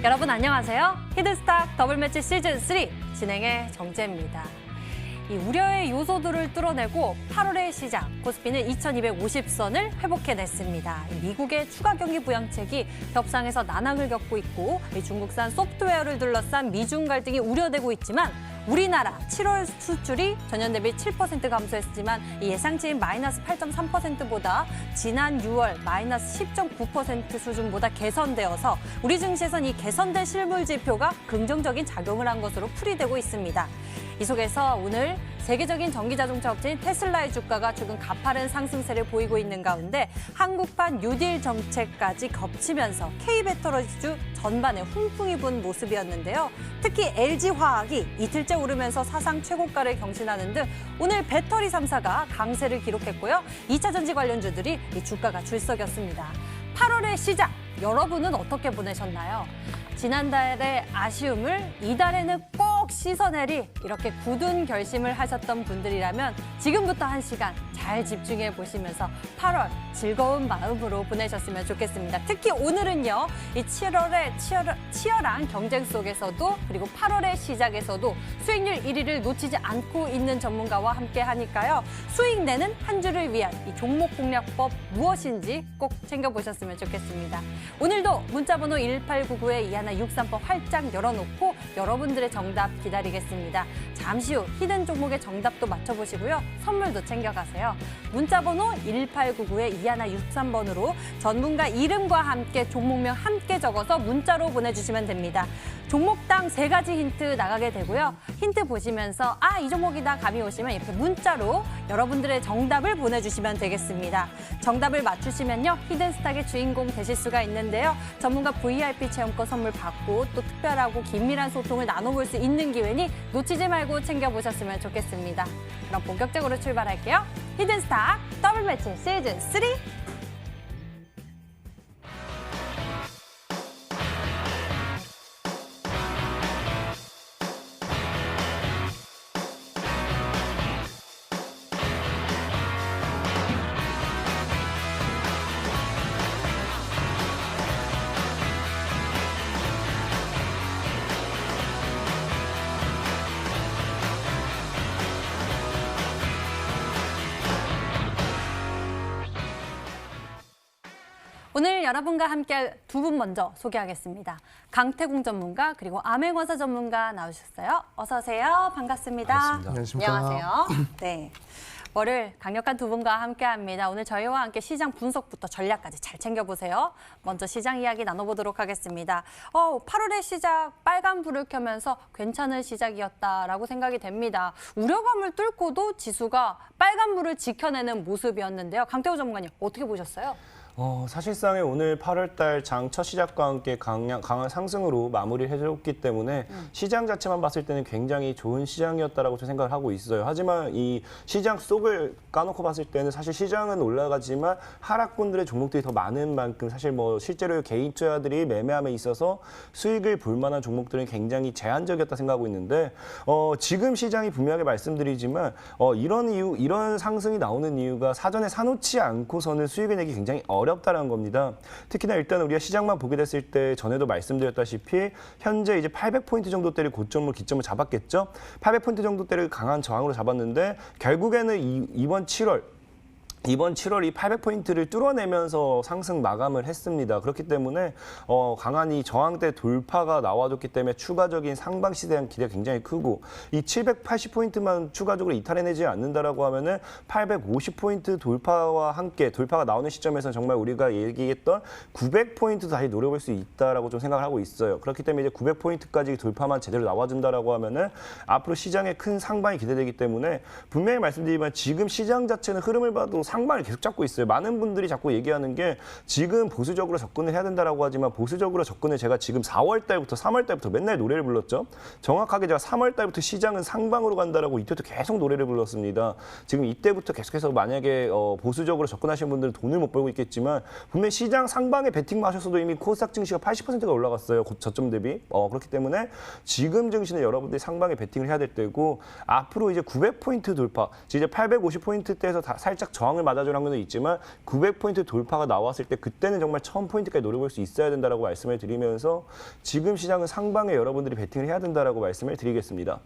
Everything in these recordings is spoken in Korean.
여러분 안녕하세요. 히든스탁 더블매치 시즌3 진행의 정재입니다. 이 우려의 요소들을 뚫어내고 8월의 시작, 코스피는 2250선을 회복해냈습니다. 미국의 추가 경기 부양책이 협상에서 난항을 겪고 있고 중국산 소프트웨어를 둘러싼 미중 갈등이 우려되고 있지만 우리나라 7월 수출이 전년 대비 7% 감소했지만 예상치인 마이너스 8.3%보다 지난 6월 마이너스 10.9% 수준보다 개선되어서 우리 증시에선 이 개선된 실물 지표가 긍정적인 작용을 한 것으로 풀이되고 있습니다. 이 속에서 오늘 세계적인 전기자동차 업체인 테슬라의 주가가 최근 가파른 상승세를 보이고 있는 가운데 한국판 뉴딜 정책까지 겹치면서 K배터리주 전반에 훈풍이 분 모습이었는데요. 특히 LG화학이 이틀째 오르면서 사상 최고가를 경신하는 등 오늘 배터리 3사가 강세를 기록했고요. 2차 전지 관련주들이 이 주가가 출석이었습니다. 8월의 시작, 여러분은 어떻게 보내셨나요? 지난달의 아쉬움을 이달에는 꼭 씻어내리 이렇게 굳은 결심을 하셨던 분들이라면 지금부터 한 시간 잘 집중해 보시면서 8월 즐거운 마음으로 보내셨으면 좋겠습니다. 특히 오늘은요, 이 7월의 치열한 경쟁 속에서도 그리고 8월의 시작에서도 수익률 1위를 놓치지 않고 있는 전문가와 함께 하니까요. 수익 내는 한 주를 위한 이 종목 공략법 무엇인지 꼭 챙겨보셨으면 좋겠습니다. 오늘도 문자번호 1899에 2163번 활짝 열어놓고 여러분들의 정답 기다리겠습니다. 잠시 후 히든 종목의 정답도 맞춰보시고요. 선물도 챙겨가세요. 문자번호 1899에 2163번으로 전문가 이름과 함께 종목명 함께 적어서 문자로 보내주시면 됩니다. 종목당 3가지 힌트 나가게 되고요. 힌트 보시면서 이 종목이다 감이 오시면 이렇게 문자로 여러분들의 정답을 보내주시면 되겠습니다. 정답을 맞추시면요. 히든스탁의 주인공 되실 수가 있는데요. 전문가 VIP 체험권 선물 받고 또 특별하고 긴밀한 소통을 나눠볼 수 있는 기회니 놓치지 말고 챙겨보셨으면 좋겠습니다. 그럼 본격적으로 출발할게요. 히든스탁 더블매치 시즌3. 오늘 여러분과 함께할 두 분 먼저 소개하겠습니다. 강태공 전문가 그리고 암행어사 전문가 나오셨어요. 어서 오세요. 반갑습니다. 반갑습니다. 안녕하세요. 네. 월요일 강력한 두 분과 함께합니다. 오늘 저희와 함께 시장 분석부터 전략까지 잘 챙겨보세요. 먼저 시장 이야기 나눠보도록 하겠습니다. 8월의 시작 빨간 불을 켜면서 괜찮은 시작이었다라고 생각이 됩니다. 우려감을 뚫고도 지수가 빨간 불을 지켜내는 모습이었는데요. 강태호 전문가님 어떻게 보셨어요? 사실상의 오늘 8월달 장 첫 시작과 함께 강한 상승으로 마무리를 해줬기 때문에 시장 자체만 봤을 때는 굉장히 좋은 시장이었다라고 저 생각을 하고 있어요. 하지만 이 시장 속을 까놓고 봤을 때는 사실 시장은 올라가지만 하락분들의 종목들이 더 많은 만큼 사실 뭐 실제로 개인 투자들이 매매함에 있어서 수익을 볼 만한 종목들은 굉장히 제한적이었다 생각하고 있는데 지금 시장이 분명하게 말씀드리지만 이런 상승이 나오는 이유가 사전에 사놓지 않고서는 수익을 내기 굉장히 어렵다는 겁니다. 특히나 일단 우리가 시장만 보게 됐을 때 전에도 말씀드렸다시피 현재 이제 800포인트 정도대를 고점으로 기점을 잡았겠죠. 800포인트 정도대를 강한 저항으로 잡았는데 결국에는 이번 7월 이 800포인트를 뚫어내면서 상승 마감을 했습니다. 그렇기 때문에 강한 이 저항대 돌파가 나와줬기 때문에 추가적인 상방시에 대한 기대가 굉장히 크고 이 780포인트만 추가적으로 이탈해내지 않는다라고 하면은 850포인트 돌파와 함께 돌파가 나오는 시점에서 정말 우리가 얘기했던 900포인트도 다시 노려볼 수 있다라고 좀 생각을 하고 있어요. 그렇기 때문에 이제 900포인트까지 돌파만 제대로 나와준다라고 하면은 앞으로 시장에 큰 상방이 기대되기 때문에 분명히 말씀드리지만 지금 시장 자체는 흐름을 봐도 상방을 계속 잡고 있어요. 많은 분들이 자꾸 얘기하는 게 지금 보수적으로 접근을 해야 된다라고 하지만 보수적으로 접근을 제가 지금 4월 달부터 3월 달부터 맨날 노래를 불렀죠. 정확하게 제가 3월 달부터 시장은 상방으로 간다라고 이때부터 계속 노래를 불렀습니다. 지금 이때부터 계속해서 만약에 보수적으로 접근하시는 분들은 돈을 못 벌고 있겠지만 분명히 시장 상방에 베팅만 하셨어도 이미 코스닥 증시가 80%가 올라갔어요. 저점 대비. 그렇기 때문에 지금 증시는 여러분들이 상방에 베팅을 해야 될 때고 앞으로 이제 900포인트 돌파, 이제 850포인트대에서 살짝 저항을 맞아줄 확률도 있지만 900포인트 돌파가 나왔을 때 그때는 정말 1000포인트까지 노려볼 수 있어야 된다라고 말씀을 드리면서 지금 시장은 상방에 여러분들이 베팅을 해야 된다라고 말씀을 드리겠습니다.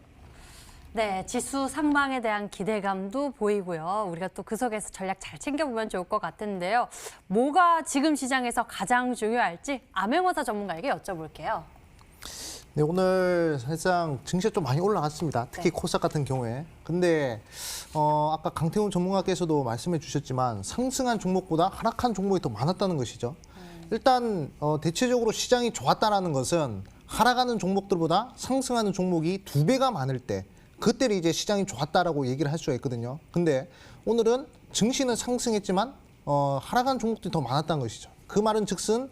네, 지수 상방에 대한 기대감도 보이고요. 우리가 또 그 속에서 전략 잘 챙겨보면 좋을 것 같은데요. 뭐가 지금 시장에서 가장 중요할지 암행어사 전문가에게 여쭤볼게요. 네, 오늘 사실상 증시가 좀 많이 올라갔습니다. 특히 네. 코스닥 같은 경우에. 근데 아까 강태훈 전문가께서도 말씀해 주셨지만 상승한 종목보다 하락한 종목이 더 많았다는 것이죠. 일단 대체적으로 시장이 좋았다는 것은 하락하는 종목들보다 상승하는 종목이 2배가 많을 때 그때는 이제 시장이 좋았다라고 얘기를 할 수가 있거든요. 근데 오늘은 증시는 상승했지만 하락한 종목들이 더 많았다는 것이죠. 그 말은 즉슨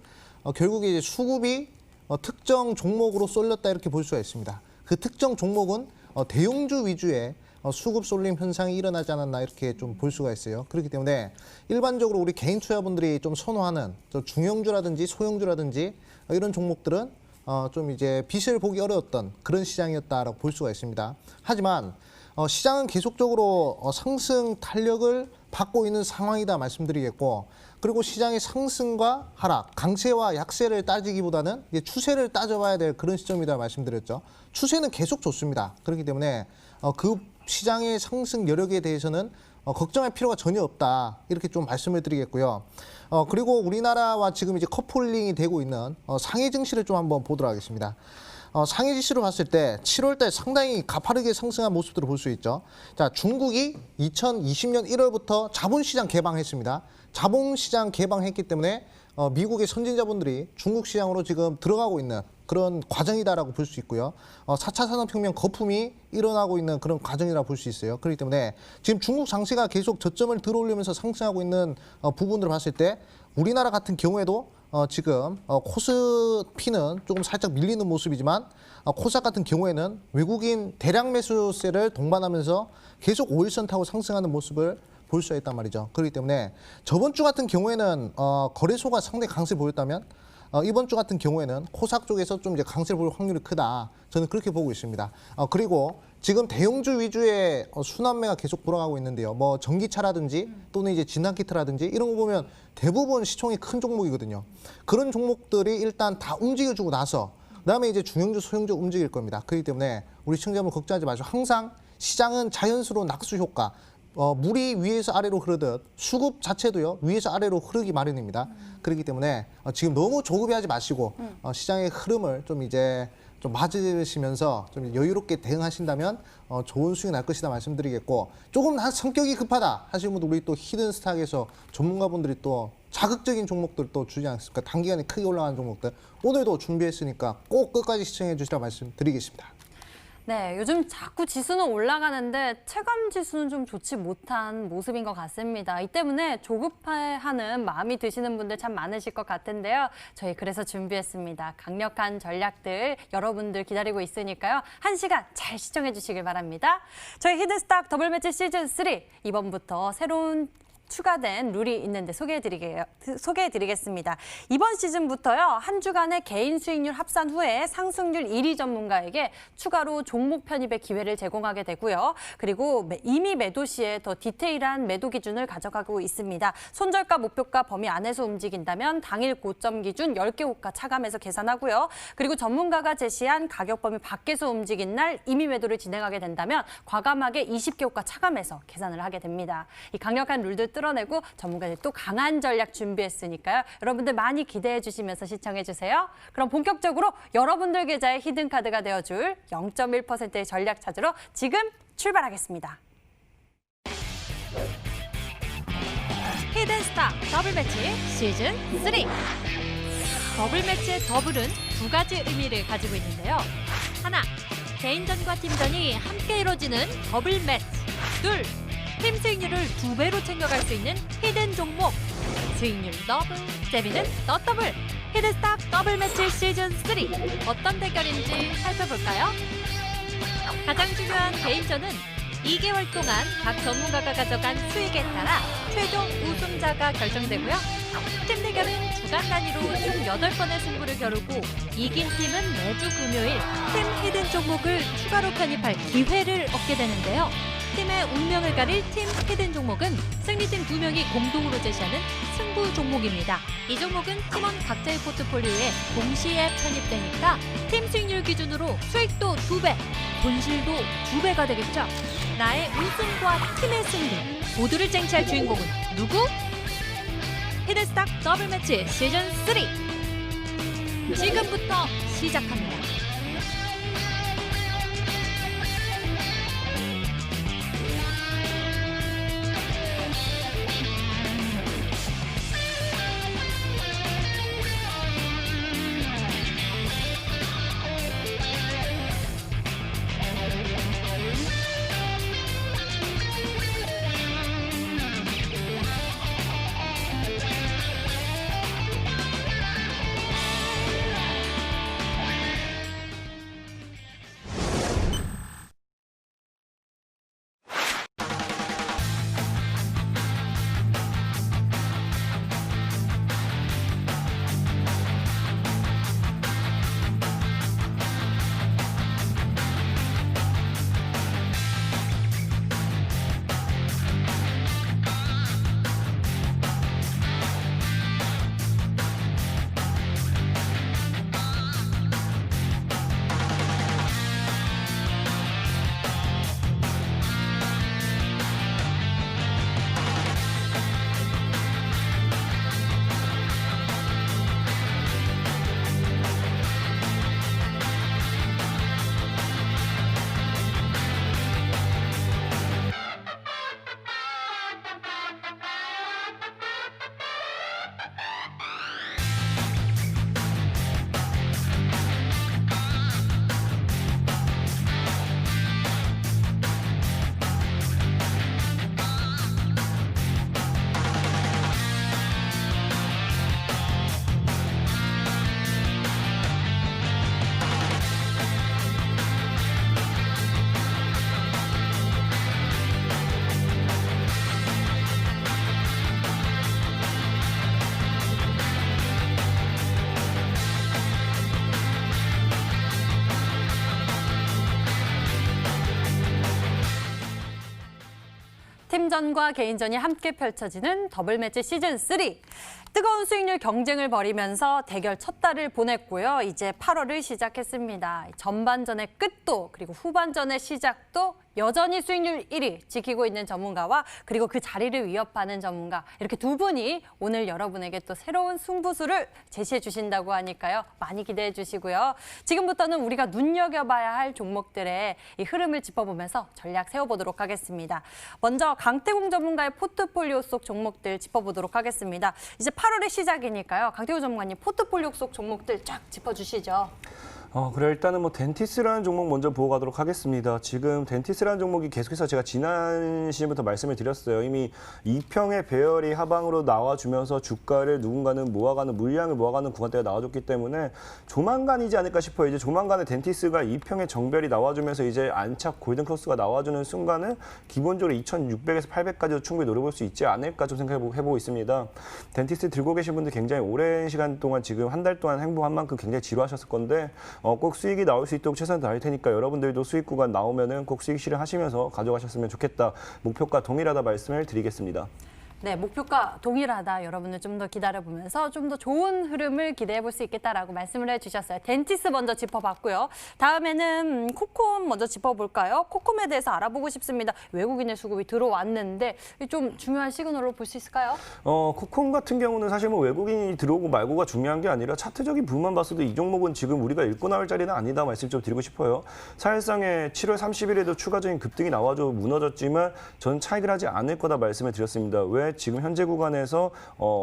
결국에 이제 수급이 특정 종목으로 쏠렸다 이렇게 볼 수가 있습니다. 그 특정 종목은 대형주 위주의 수급 쏠림 현상이 일어나지 않았나 이렇게 좀 볼 수가 있어요. 그렇기 때문에 일반적으로 우리 개인 투자분들이 좀 선호하는 중형주라든지 소형주라든지 이런 종목들은 좀 이제 빛을 보기 어려웠던 그런 시장이었다라고 볼 수가 있습니다. 하지만 시장은 계속적으로 상승 탄력을 받고 있는 상황이다 말씀드리겠고, 그리고 시장의 상승과 하락, 강세와 약세를 따지기보다는 이제 추세를 따져봐야 될 그런 시점이다 말씀드렸죠. 추세는 계속 좋습니다. 그렇기 때문에 그 시장의 상승 여력에 대해서는 걱정할 필요가 전혀 없다 이렇게 좀 말씀을 드리겠고요. 그리고 우리나라와 지금 이제 커플링이 되고 있는 상해 증시를 좀 한번 보도록 하겠습니다. 상해 지수를 봤을 때 7월 달 상당히 가파르게 상승한 모습들을 볼 수 있죠. 자, 중국이 2020년 1월부터 자본시장 개방했습니다. 자본시장 개방했기 때문에 미국의 선진자본들이 중국 시장으로 지금 들어가고 있는 그런 과정이다라고 볼 수 있고요. 4차 산업혁명 거품이 일어나고 있는 그런 과정이라고 볼 수 있어요. 그렇기 때문에 지금 중국 장세가 계속 저점을 들어올리면서 상승하고 있는 부분들을 봤을 때 우리나라 같은 경우에도 지금 코스피는 조금 살짝 밀리는 모습이지만 코스닥 같은 경우에는 외국인 대량 매수세를 동반하면서 계속 5일선 타고 상승하는 모습을 볼 수가 있단 말이죠. 그렇기 때문에 저번 주 같은 경우에는 거래소가 상당히 강세 보였다면 이번 주 같은 경우에는 코스닥 쪽에서 좀 이제 강세를 볼 확률이 크다. 저는 그렇게 보고 있습니다. 그리고 지금 대형주 위주의 순환매가 계속 돌아가고 있는데요. 뭐 전기차라든지 또는 이제 진단키트라든지 이런 거 보면 대부분 시총이 큰 종목이거든요. 그런 종목들이 일단 다 움직여주고 나서 그다음에 이제 중형주, 소형주 움직일 겁니다. 그렇기 때문에 우리 시청자분 걱정하지 마시고 항상 시장은 자연스러운 낙수 효과. 물이 위에서 아래로 흐르듯 수급 자체도요 위에서 아래로 흐르기 마련입니다. 그렇기 때문에 지금 너무 조급해하지 마시고 시장의 흐름을 좀 이제 좀 맞으시면서 좀 여유롭게 대응하신다면 좋은 수익이 날 것이다 말씀드리겠고, 조금 성격이 급하다 하시는 분들 우리 또 히든스탁에서 전문가분들이 또 자극적인 종목들 또 주지 않습니까? 단기간에 크게 올라가는 종목들 오늘도 준비했으니까 꼭 끝까지 시청해 주시라 말씀드리겠습니다. 네, 요즘 자꾸 지수는 올라가는데 체감 지수는 좀 좋지 못한 모습인 것 같습니다. 이 때문에 조급해하는 마음이 드시는 분들 참 많으실 것 같은데요. 저희 그래서 준비했습니다. 강력한 전략들 여러분들 기다리고 있으니까요. 1시간 잘 시청해 주시길 바랍니다. 저희 히든스탁 더블매치 시즌3 이번부터 새로운 추가된 룰이 있는데 소개해드리겠습니다. 이번 시즌부터요. 한 주간의 개인 수익률 합산 후에 상승률 1위 전문가에게 추가로 종목 편입의 기회를 제공하게 되고요. 그리고 이미 매도 시에 더 디테일한 매도 기준을 가져가고 있습니다. 손절가, 목표가 범위 안에서 움직인다면 당일 고점 기준 10개 호가 차감해서 계산하고요. 그리고 전문가가 제시한 가격 범위 밖에서 움직인 날 이미 매도를 진행하게 된다면 과감하게 20개 호가 차감해서 계산을 하게 됩니다. 이 강력한 룰들 뚫어내고 전문가들이 또 강한 전략 준비했으니까요. 여러분들 많이 기대해 주시면서 시청해 주세요. 그럼 본격적으로 여러분들 계좌의 히든카드가 되어줄 0.1%의 전략 찾으러 지금 출발하겠습니다. 히든스탁 더블매치 시즌3. 더블매치의 더블은 두 가지 의미를 가지고 있는데요. 하나, 개인전과 팀전이 함께 이루어지는 더블매치. 둘, 팀 수익률을 2배로 챙겨갈 수 있는 히든 종목. 수익률 더블, 재미는 더 더블. 히든스탁 더블매치 시즌3. 어떤 대결인지 살펴볼까요? 가장 중요한 개인전은 2개월 동안 각 전문가가 가져간 수익에 따라 최종 우승자가 결정되고요. 팀 대결은 주간 단위로 총 8번의 승부를 겨루고 이긴 팀은 매주 금요일 팀 히든 종목을 추가로 편입할 기회를 얻게 되는데요. 팀의 운명을 가릴 팀 히든 종목은 승리팀 2명이 공동으로 제시하는 승부 종목입니다. 이 종목은 팀원 각자의 포트폴리오에 동시에 편입되니까 팀 수익률 기준으로 수익도 2배, 본실도 2배가 되겠죠. 나의 우승과 팀의 승리, 모두를 쟁취할 주인공은 누구? 히든스탁 더블 매치 시즌 3 지금부터 시작합니다. 팀전과 개인전이 함께 펼쳐지는 더블 매치 시즌 3. 뜨거운 수익률 경쟁을 벌이면서 대결 첫 달을 보냈고요. 이제 8월을 시작했습니다. 전반전의 끝도 그리고 후반전의 시작도 여전히 수익률 1위 지키고 있는 전문가와 그리고 그 자리를 위협하는 전문가 이렇게 두 분이 오늘 여러분에게 또 새로운 승부수를 제시해 주신다고 하니까요. 많이 기대해 주시고요. 지금부터는 우리가 눈여겨봐야 할 종목들의 이 흐름을 짚어보면서 전략 세워보도록 하겠습니다. 먼저 강태공 전문가의 포트폴리오 속 종목들 짚어보도록 하겠습니다. 이제 8월의 시작이니까요. 강태공 전문가님 포트폴리오 속 종목들 쫙 짚어주시죠. 그래 일단은 뭐 덴티스라는 종목 먼저 보고 가도록 하겠습니다. 지금 덴티스라는 종목이 계속해서 제가 지난 시즌부터 말씀을 드렸어요. 이미 2평의 배열이 하방으로 나와주면서 주가를 누군가는 모아가는 물량을 모아가는 구간대가 나와줬기 때문에 조만간이지 않을까 싶어요. 이제 조만간에 덴티스가 2평의 정별이 나와주면서 이제 안착 골든크로스가 나와주는 순간은 기본적으로 2,600에서 800까지도 충분히 노려볼 수 있지 않을까 좀 생각해보고 있습니다. 덴티스 들고 계신 분들 굉장히 오랜 시간 동안 지금 한 달 동안 행보한 만큼 굉장히 지루하셨을 건데 꼭 수익이 나올 수 있도록 최선을 다할 테니까 여러분들도 수익 구간 나오면은 꼭 수익 실현하시면서 가져가셨으면 좋겠다. 목표가 동일하다 말씀을 드리겠습니다. 네, 목표가 동일하다. 여러분을 좀 더 기다려보면서 좀 더 좋은 흐름을 기대해 볼 수 있겠다라고 말씀을 해주셨어요. 덴티스 먼저 짚어봤고요. 다음에는 코콤 먼저 짚어볼까요? 코콤에 대해서 알아보고 싶습니다. 외국인의 수급이 들어왔는데 좀 중요한 시그널로 볼 수 있을까요? 코콤 같은 경우는 사실 뭐 외국인이 들어오고 말고가 중요한 게 아니라 차트적인 부분만 봤어도 이 종목은 지금 우리가 읽고 나올 자리는 아니다 말씀 좀 드리고 싶어요. 사실상에 7월 30일에도 추가적인 급등이 나와줘 무너졌지만 저는 차익을 하지 않을 거다 말씀을 드렸습니다. 왜? 지금 현재 구간에서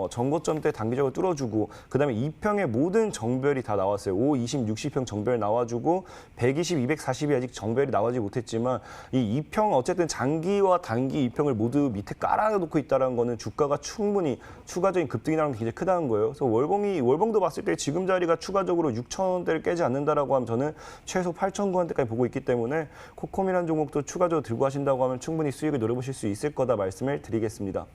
전고점대 단기적으로 뚫어주고 그다음에 2평의 모든 정별이 다 나왔어요. 5, 20, 60평 정별 나와주고 120, 240이 아직 정별이 나오지 못했지만 이 2평 어쨌든 장기와 단기 2평을 모두 밑에 깔아놓고 있다는 거는 주가가 충분히 추가적인 급등이 나오는 게 굉장히 크다는 거예요. 그래서 월봉도 봤을 때 지금 자리가 추가적으로 6,000원대를 깨지 않는다라고 하면 저는 최소 8,900원대까지 보고 있기 때문에 코콤이라는 종목도 추가적으로 들고 하신다고 하면 충분히 수익을 노려보실 수 있을 거다 말씀을 드리겠습니다.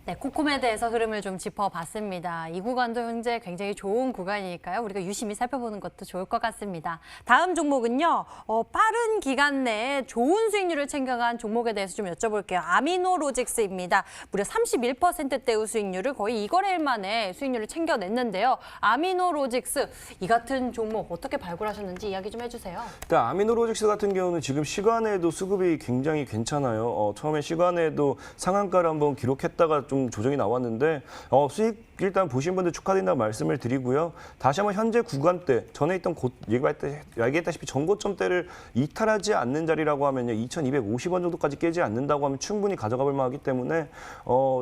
네, 코콤에 대해서 흐름을 좀 짚어봤습니다. 이 구간도 현재 굉장히 좋은 구간이니까요. 우리가 유심히 살펴보는 것도 좋을 것 같습니다. 다음 종목은요. 빠른 기간 내에 좋은 수익률을 챙겨간 종목에 대해서 좀 여쭤볼게요. 아미노로직스입니다. 무려 31%대의 수익률을 거의 2거래일 만에 수익률을 챙겨냈는데요. 아미노로직스, 이 같은 종목 어떻게 발굴하셨는지 이야기 좀 해주세요. 일단 아미노로직스 같은 경우는 지금 시간에도 수급이 굉장히 괜찮아요. 처음에 시간에도 상한가를 한번 기록했다가 좀 조정이 나왔는데 수익 일단 보신 분들 축하드린다고 말씀을 드리고요. 다시 한번 현재 구간대 전에 있던 얘기했다시피 전고점대를 이탈하지 않는 자리라고 하면요. 2,250원 정도까지 깨지 않는다고 하면 충분히 가져가 볼 만하기 때문에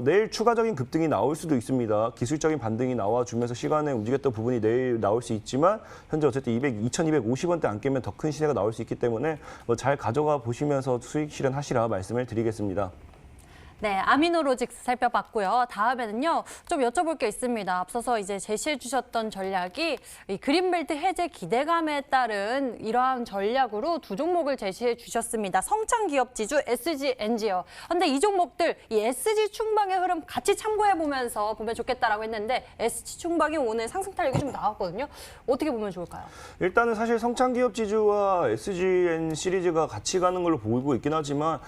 내일 추가적인 급등이 나올 수도 있습니다. 기술적인 반등이 나와주면서 시간에 움직였던 부분이 내일 나올 수 있지만 현재 어쨌든 2,250원대 안 깨면 더 큰 시세가 나올 수 있기 때문에 잘 가져가 보시면서 수익 실현하시라 말씀을 드리겠습니다. 네, 아미노로직스 살펴봤고요. 다음에는요, 좀 여쭤볼 게 있습니다. 앞서서 이제 제시해 주셨던 전략이 이 그린벨트 해제 기대감에 따른 이러한 전략으로 두 종목을 제시해 주셨습니다. 성창기업지주, SG엔지요. 근데 이 종목들, 이 SG 충방의 흐름 같이 참고해 보면서 보면 좋겠다라고 했는데 SG 충방이 오늘 상승 탄력이 좀 나왔거든요. 어떻게 보면 좋을까요? 일단은 사실 성창기업지주와 SGN 시리즈가 같이 가는 걸로 보이고 있긴 하지만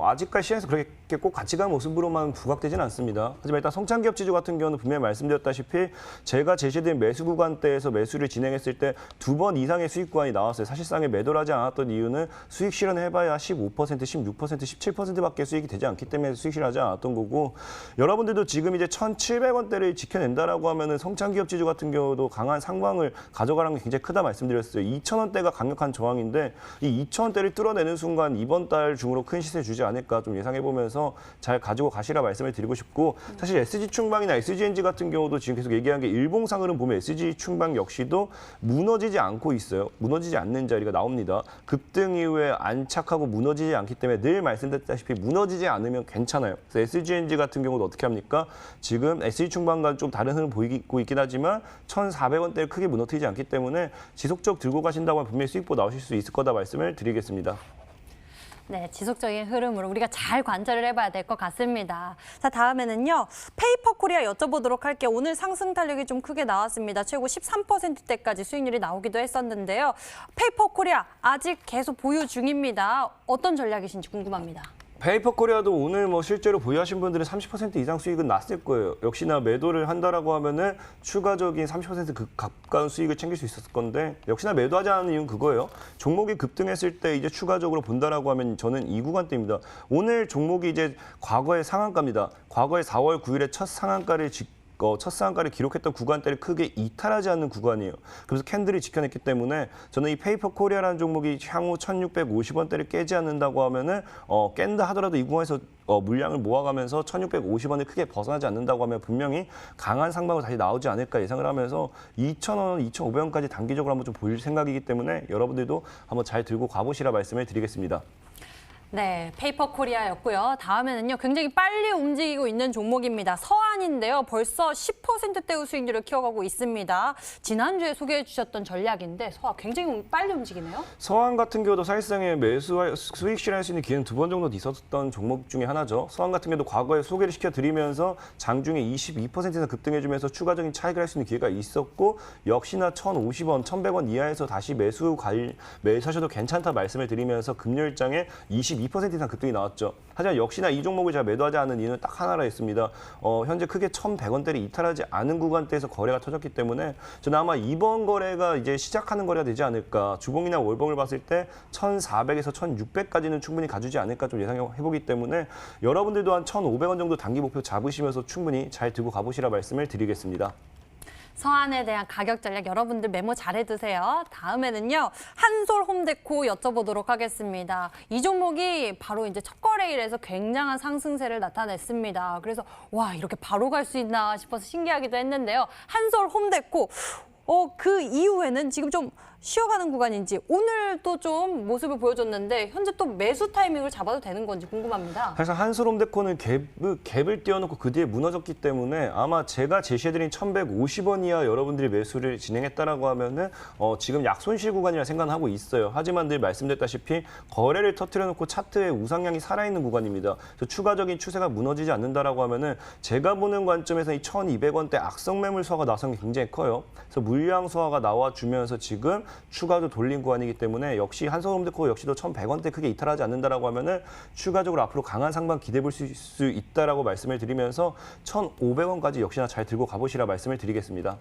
아직까지 시장에서 그렇게 꼭 같이 가는 모습으로만 부각되지는 않습니다. 하지만 일단 성창기업지주 같은 경우는 분명히 말씀드렸다시피 제가 제시드린 매수 구간대에서 매수를 진행했을 때 2번 이상의 수익 구간이 나왔어요. 사실상에 매도를 하지 않았던 이유는 수익 실현해봐야 15%, 16%, 17%밖에 수익이 되지 않기 때문에 수익 실현하지 않았던 거고 여러분들도 지금 이제 1,700원대를 지켜낸다라고 하면은 성창기업지주 같은 경우도 강한 상방을 가져가라는 게 굉장히 크다 말씀드렸어요. 2,000원대가 강력한 저항인데 이 2,000원대를 뚫어내는 순간 이번 달 중으로 큰 시세 주지 않을까 좀 예상해보면서 잘 가지고 가시라 말씀을 드리고 싶고 사실 SG 충방이나 SG엔지 같은 경우도 지금 계속 얘기한 게 일봉상으로는 보면 SG 충방 역시도 무너지지 않고 있어요. 무너지지 않는 자리가 나옵니다. 급등 이후에 안착하고 무너지지 않기 때문에 늘 말씀드렸다시피 무너지지 않으면 괜찮아요. 그래서 SG엔지 같은 경우도 어떻게 합니까? 지금 SG 충방과는 좀 다른 흐름 보이고 있긴 하지만 1,400원대를 크게 무너뜨리지 않기 때문에 지속적 들고 가신다고 하면 분명히 수익보 나오실 수 있을 거다 말씀을 드리겠습니다. 네, 지속적인 흐름으로 우리가 잘 관찰을 해봐야 될 것 같습니다. 자, 다음에는요. 페이퍼 코리아 여쭤보도록 할게요. 오늘 상승 탄력이 좀 크게 나왔습니다. 최고 13%대까지 수익률이 나오기도 했었는데요. 페이퍼 코리아 아직 계속 보유 중입니다. 어떤 전략이신지 궁금합니다. 페이퍼 코리아도 오늘 실제로 보유하신 분들은 30% 이상 수익은 났을 거예요. 역시나 매도를 한다라고 하면은 추가적인 30% 가까운 수익을 챙길 수 있었을 건데 역시나 매도하지 않는 이유는 그거예요. 종목이 급등했을 때 이제 추가적으로 본다라고 하면 저는 이 구간대입니다. 오늘 종목이 이제 과거의 상한가입니다. 과거의 4월 9일에 첫 상한가를 기록했던 구간대를 크게 이탈하지 않는 구간이에요. 그래서 캔들이 지켜냈기 때문에 저는 이 페이퍼 코리아라는 종목이 향후 1,650원대를 깨지 않는다고 하면은 깬다 하더라도 이 구간에서 물량을 모아가면서 1,650원을 크게 벗어나지 않는다고 하면 분명히 강한 상방으로 다시 나오지 않을까 예상을 하면서 2,000원, 2,500원까지 단기적으로 한번 좀 볼 생각이기 때문에 여러분들도 한번 잘 들고 가보시라 말씀을 드리겠습니다. 네, 페이퍼 코리아였고요. 다음에는요. 굉장히 빨리 움직이고 있는 종목입니다. 서한인데요. 벌써 10%대의 수익률을 키워가고 있습니다. 지난주에 소개해 주셨던 전략인데 서한 굉장히 빨리 움직이네요. 서한 같은 경우도 사실상에 수익 실현할 수 있는 기회는 2번 정도 있었던 종목 중에 하나죠. 서한 같은 경우도 과거에 소개를 시켜드리면서 장중에 22% 이상 급등해주면서 추가적인 차익을 할 수 있는 기회가 있었고 역시나 1,050원, 1,100원 이하에서 다시 매수하셔도 괜찮다 말씀을 드리면서 금요일장에 2% 이상 급등이 나왔죠. 하지만 역시나 이 종목을 제가 매도하지 않은 이유는 딱 하나라 있습니다. 현재 크게 1,100원대를 이탈하지 않은 구간대에서 거래가 터졌기 때문에 저는 아마 이번 거래가 이제 시작하는 거래가 되지 않을까. 주봉이나 월봉을 봤을 때 1,400에서 1,600까지는 충분히 가주지 않을까 좀 예상해보기 때문에 여러분들도 한 1,500원 정도 단기 목표 잡으시면서 충분히 잘 들고 가보시라 말씀을 드리겠습니다. 서한에 대한 가격 전략 여러분들 메모 잘 해두세요. 다음에는요. 한솔 홈데코 여쭤보도록 하겠습니다. 이 종목이 바로 이제 첫 거래일에서 굉장한 상승세를 나타냈습니다. 그래서 와 이렇게 바로 갈 수 있나 싶어서 신기하기도 했는데요. 한솔 홈데코 그 이후에는 지금 좀 쉬어가는 구간인지 오늘 또 좀 모습을 보여줬는데 현재 또 매수 타이밍을 잡아도 되는 건지 궁금합니다. 사실 한솔홈데코는 갭을 띄워놓고 그 뒤에 무너졌기 때문에 아마 제가 제시해드린 1,150원 이하 여러분들이 매수를 진행했다라고 하면은 지금 약손실 구간이라 생각하고 있어요. 하지만 늘 말씀드렸다시피 거래를 터뜨려놓고 차트에 우상향이 살아있는 구간입니다. 그래서 추가적인 추세가 무너지지 않는다라고 하면은 제가 보는 관점에서 이 1,200원대 악성 매물 소화가 나선 게 굉장히 커요. 그래서 물량 소화가 나와주면서 지금 추가로 돌린 구간이기 때문에 역시 한솔홈데코 역시도 1,100원대 크게 이탈하지 않는다라고 하면은 추가적으로 앞으로 강한 상방 기대해 볼 수 있다라고 말씀을 드리면서 1,500원까지 역시나 잘 들고 가보시라 말씀을 드리겠습니다.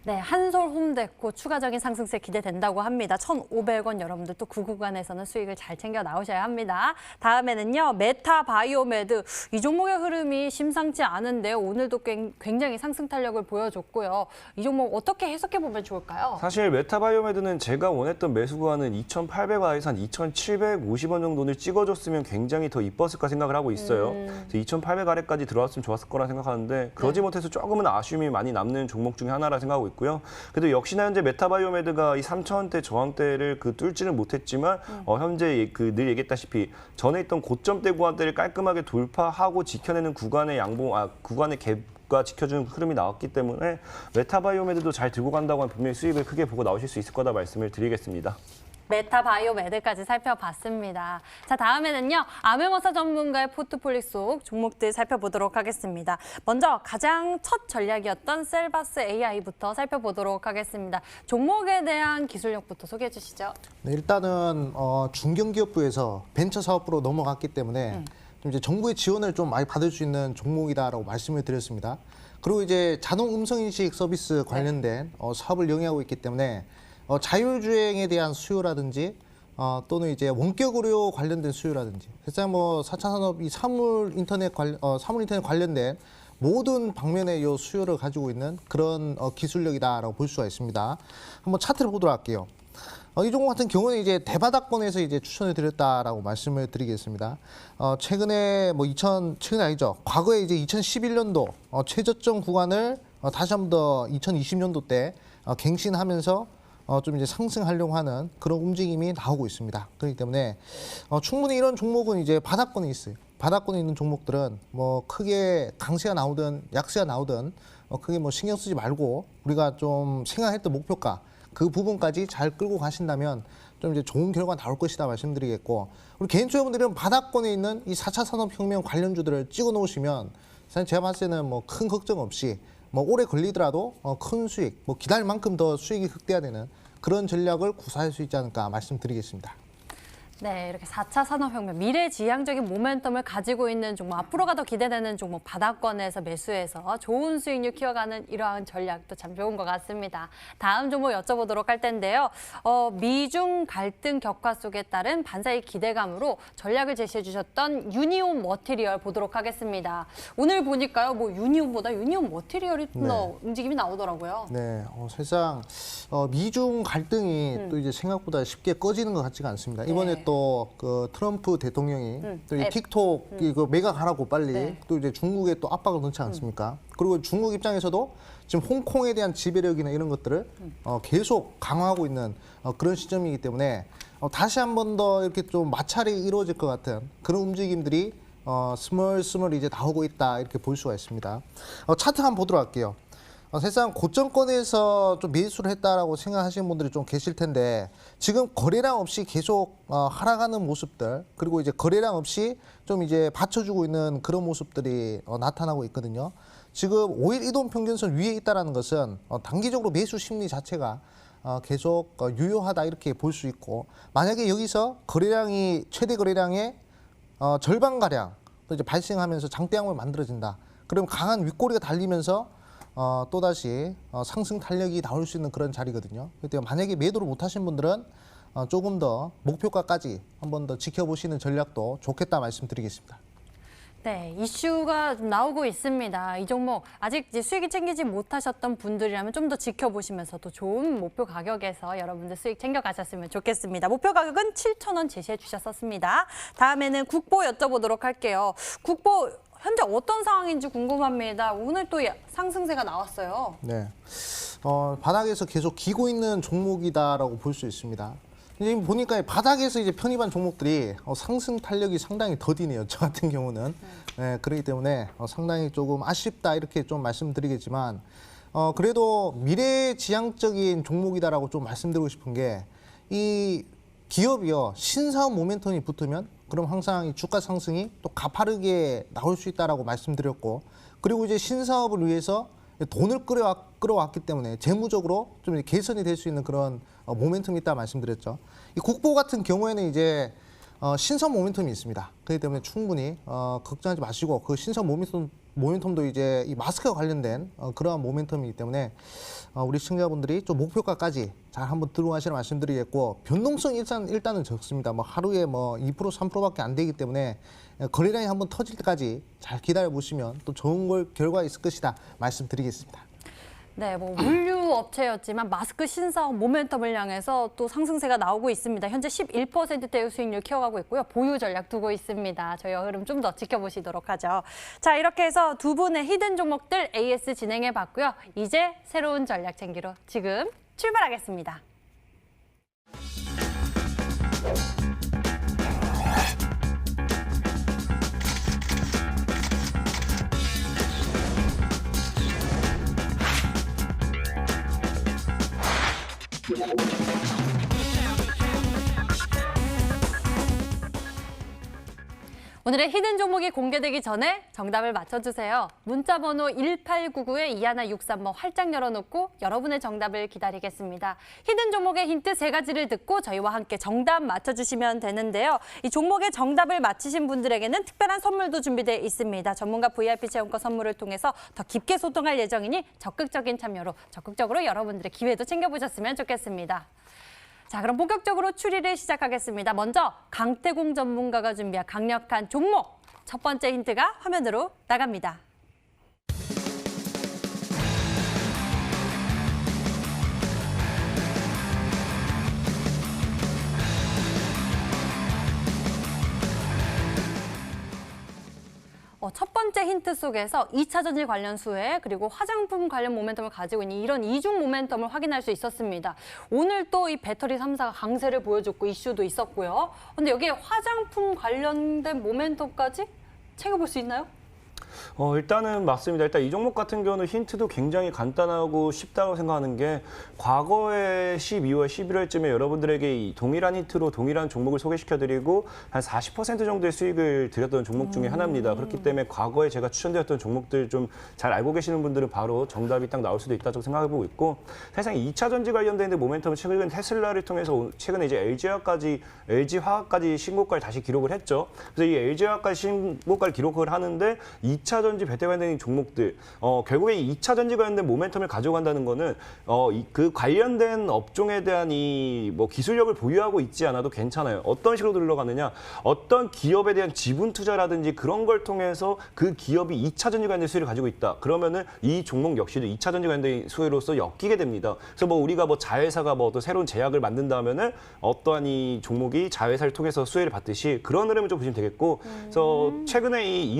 네, 한솔홈데코 추가적인 상승세 기대된다고 합니다. 1,500원 여러분들 또 그 구간에서는 수익을 잘 챙겨 나오셔야 합니다. 다음에는요, 메타바이오메드. 이 종목의 흐름이 심상치 않은데요. 오늘도 굉장히 상승 탄력을 보여줬고요. 이 종목 어떻게 해석해 보면 좋을까요? 사실 메타바이오메드는 제가 원했던 매수 구간은 2,800원에서 한 2,750원 정도를 찍어줬으면 굉장히 더 이뻤을까 생각을 하고 있어요. 2,800 아래까지 들어왔으면 좋았을 거라 생각하는데 그러지 못해서 조금은 아쉬움이 많이 남는 종목 중에 하나라 생각하고 있고요. 그래도 역시나 현재 메타바이오메드가 이 3,000원대 저항대를 뚫지는 못했지만 현재 늘 얘기했다시피 전에 있던 고점대 구간대를 깔끔하게 돌파하고 지켜내는 구간의 구간의 갭과 지켜주는 흐름이 나왔기 때문에 메타바이오메드도 잘 들고 간다고 하면 분명히 수익을 크게 보고 나오실 수 있을 거다 말씀을 드리겠습니다. 메타바이오메드까지 살펴봤습니다. 자, 다음에는요, 암행어사 전문가의 포트폴리오 속 종목들 살펴보도록 하겠습니다. 먼저 가장 첫 전략이었던 셀바스 AI부터 살펴보도록 하겠습니다. 종목에 대한 기술력부터 소개해 주시죠. 네, 일단은 중견기업부에서 벤처 사업부로 넘어갔기 때문에 좀 이제 정부의 지원을 좀 많이 받을 수 있는 종목이다라고 말씀을 드렸습니다. 그리고 이제 자동 음성인식 서비스 관련된 사업을 영위하고 있기 때문에 자율주행에 대한 수요라든지 또는 이제 원격 의료 관련된 수요라든지 그래서 뭐 4차 산업 이 사물 인터넷 관련된 모든 방면의 요 수요를 가지고 있는 그런 기술력이다라고 볼 수가 있습니다. 한번 차트를 보도록 할게요. 이 종목 같은 경우는 이제 대바닥권에서 이제 추천을 드렸다라고 말씀을 드리겠습니다. 최근에 최근에 아니죠. 과거에 이제 2011년도 최저점 구간을 다시 한번 더 2020년도 때 갱신하면서 좀 이제 상승하려고 하는 그런 움직임이 나오고 있습니다. 그렇기 때문에 충분히 이런 종목은 이제 바닥권에 있어요. 바닥권에 있는 종목들은 뭐 크게 강세가 나오든 약세가 나오든 크게 뭐 신경 쓰지 말고 우리가 좀 생각했던 목표가 그 부분까지 잘 끌고 가신다면 좀 이제 좋은 결과 나올 것이다 말씀드리겠고 우리 개인 투자분들은 바닥권에 있는 이 4차 산업혁명 관련주들을 찍어 놓으시면 사실 제가 봤을 때는 뭐 큰 걱정 없이 뭐 오래 걸리더라도 큰 수익, 뭐 기다릴 만큼 더 수익이 극대화되는 그런 전략을 구사할 수 있지 않을까 말씀드리겠습니다. 네, 이렇게 4차 산업혁명, 미래지향적인 모멘텀을 가지고 있는 종목, 앞으로가 더 기대되는 종목, 바닥권에서 매수해서 좋은 수익률 키워가는 이러한 전략도 참 좋은 것 같습니다. 다음 종목 여쭤보도록 할 텐데요. 미중 갈등 격화 속에 따른 반사의 기대감으로 전략을 제시해 주셨던 유니온 머티리얼 보도록 하겠습니다. 오늘 보니까요, 뭐 유니온보다 유니온 머티리얼이 좀 더 움직임이 나오더라고요. 네, 사실상 미중 갈등이 또 이제 생각보다 쉽게 꺼지는 것 같지가 않습니다. 이번에 또 그 트럼프 대통령이 또 이 틱톡 이거 매각하라고 빨리 또 이제 중국에 또 압박을 넣지 않습니까? 그리고 중국 입장에서도 지금 홍콩에 대한 지배력이나 이런 것들을 계속 강화하고 있는 그런 시점이기 때문에 다시 한 번 더 이렇게 좀 마찰이 이루어질 것 같은 그런 움직임들이 스멀스멀 이제 나오고 있다 이렇게 볼 수가 있습니다. 차트 한번 보도록 할게요. 사실상 고점권에서 좀 매수를 했다라고 생각하시는 분들이 좀 계실 텐데 지금 거래량 없이 계속 하락하는 모습들 그리고 이제 거래량 없이 좀 이제 받쳐주고 있는 그런 모습들이 나타나고 있거든요. 지금 5일 이동 평균선 위에 있다는 것은 단기적으로 매수 심리 자체가 계속 유효하다 이렇게 볼 수 있고 만약에 여기서 거래량이 최대 거래량의 절반가량 또 이제 발생하면서 장대양을 만들어진다. 그럼 강한 윗꼬리가 달리면서 또다시 상승 탄력이 나올 수 있는 그런 자리거든요. 그때 만약에 매도를 못 하신 분들은 조금 더 목표가까지 한 번 더 지켜보시는 전략도 좋겠다 말씀드리겠습니다. 네, 이슈가 좀 나오고 있습니다. 이 종목 아직 이제 수익이 챙기지 못하셨던 분들이라면 좀 더 지켜보시면서 또 좋은 목표 가격에서 여러분들 수익 챙겨가셨으면 좋겠습니다. 목표 가격은 7,000원 제시해 주셨었습니다. 다음에는 국보 여쭤보도록 할게요. 국보 현재 어떤 상황인지 궁금합니다. 오늘 또 상승세가 나왔어요. 네. 바닥에서 계속 기고 있는 종목이다라고 볼 수 있습니다. 지금 보니까 바닥에서 이제 편입한 종목들이 상승 탄력이 상당히 더디네요. 저 같은 경우는. 네, 그렇기 때문에 상당히 조금 아쉽다 이렇게 좀 말씀드리겠지만 그래도 미래지향적인 종목이다라고 좀 말씀드리고 싶은 게 이 기업이요 신사업 모멘텀이 붙으면 그럼 항상 이 주가 상승이 또 가파르게 나올 수 있다라고 말씀드렸고 그리고 이제 신사업을 위해서 돈을 끌어왔기 때문에 재무적으로 좀 개선이 될 수 있는 그런 모멘텀이 있다 말씀드렸죠. 이 국보 같은 경우에는 이제 신선 모멘텀이 있습니다. 그렇기 때문에 충분히 걱정하지 마시고 그 신선 모멘텀도 이제 이 마스크와 관련된 그러한 모멘텀이기 때문에 우리 시청자분들이 좀 목표가까지 잘 한번 들어가시라 말씀드리겠고 변동성이 일단은 적습니다. 뭐 하루에 뭐 2% 3%밖에 안 되기 때문에 거래량이 한번 터질 때까지 잘 기다려 보시면 또 좋은 결과 있을 것이다 말씀드리겠습니다. 네, 뭐 물류 업체였지만 마스크 신사업 모멘텀을 향해서 또 상승세가 나오고 있습니다. 현재 11%대의 수익률 키워가고 있고요. 보유 전략 두고 있습니다. 저희 흐름 좀 더 지켜보시도록 하죠. 자, 이렇게 해서 두 분의 히든 종목들 AS 진행해 봤고요. 이제 새로운 전략 챙기러 지금 출발하겠습니다. 오늘의 히든 종목이 공개되기 전에 정답을 맞춰주세요. 문자번호 1899-2163번 활짝 열어놓고 여러분의 정답을 기다리겠습니다. 히든 종목의 힌트 3가지를 듣고 저희와 함께 정답 맞춰주시면 되는데요. 이 종목의 정답을 맞히신 분들에게는 특별한 선물도 준비되어 있습니다. 전문가 VIP 체험권 선물을 통해서 더 깊게 소통할 예정이니 적극적인 참여로 적극적으로 여러분들의 기회도 챙겨보셨으면 좋겠습니다. 자, 그럼 본격적으로 추리를 시작하겠습니다. 먼저 강태공 전문가가 준비한 강력한 종목. 첫 번째 힌트가 화면으로 나갑니다. 첫 번째 힌트 속에서 2차 전지 관련 수혜 그리고 화장품 관련 모멘텀을 가지고 있는 이런 이중 모멘텀을 확인할 수 있었습니다. 오늘 또 이 배터리 3사가 강세를 보여줬고 이슈도 있었고요. 근데 여기에 화장품 관련된 모멘텀까지 챙겨볼 수 있나요? 일단은 맞습니다. 일단 이 종목 같은 경우는 힌트도 굉장히 간단하고 쉽다고 생각하는 게 과거에 12월, 11월쯤에 여러분들에게 이 동일한 힌트로 동일한 종목을 소개시켜드리고 한 40% 정도의 수익을 드렸던 종목 중에 하나입니다. 그렇기 때문에 과거에 제가 추천드렸던 종목들 좀 잘 알고 계시는 분들은 바로 정답이 딱 나올 수도 있다고 생각해보고 있고 사실상 2차 전지 관련된 모멘텀은 최근 테슬라를 통해서 최근에 이제 LG화학까지 신고가를 다시 기록을 했죠. 그래서 이 LG화학까지 신고가를 기록을 하는데 2차 전지 배터리 관련된 종목들 결국에 2차 전지 관련된 모멘텀을 가져간다는 거는 그 관련된 업종에 대한 이 뭐 기술력을 보유하고 있지 않아도 괜찮아요. 어떤 식으로 들러가느냐 어떤 기업에 대한 지분 투자라든지 그런 걸 통해서 그 기업이 2차 전지 관련된 수혜를 가지고 있다. 그러면은 이 종목 역시도 2차 전지 관련된 수혜로서 엮이게 됩니다. 그래서 뭐 우리가 뭐 자회사가 뭐 또 새로운 제약을 만든다면은 어떠한 이 종목이 자회사를 통해서 수혜를 받듯이 그런 흐름을 좀 보시면 되겠고 그래서 최근에 이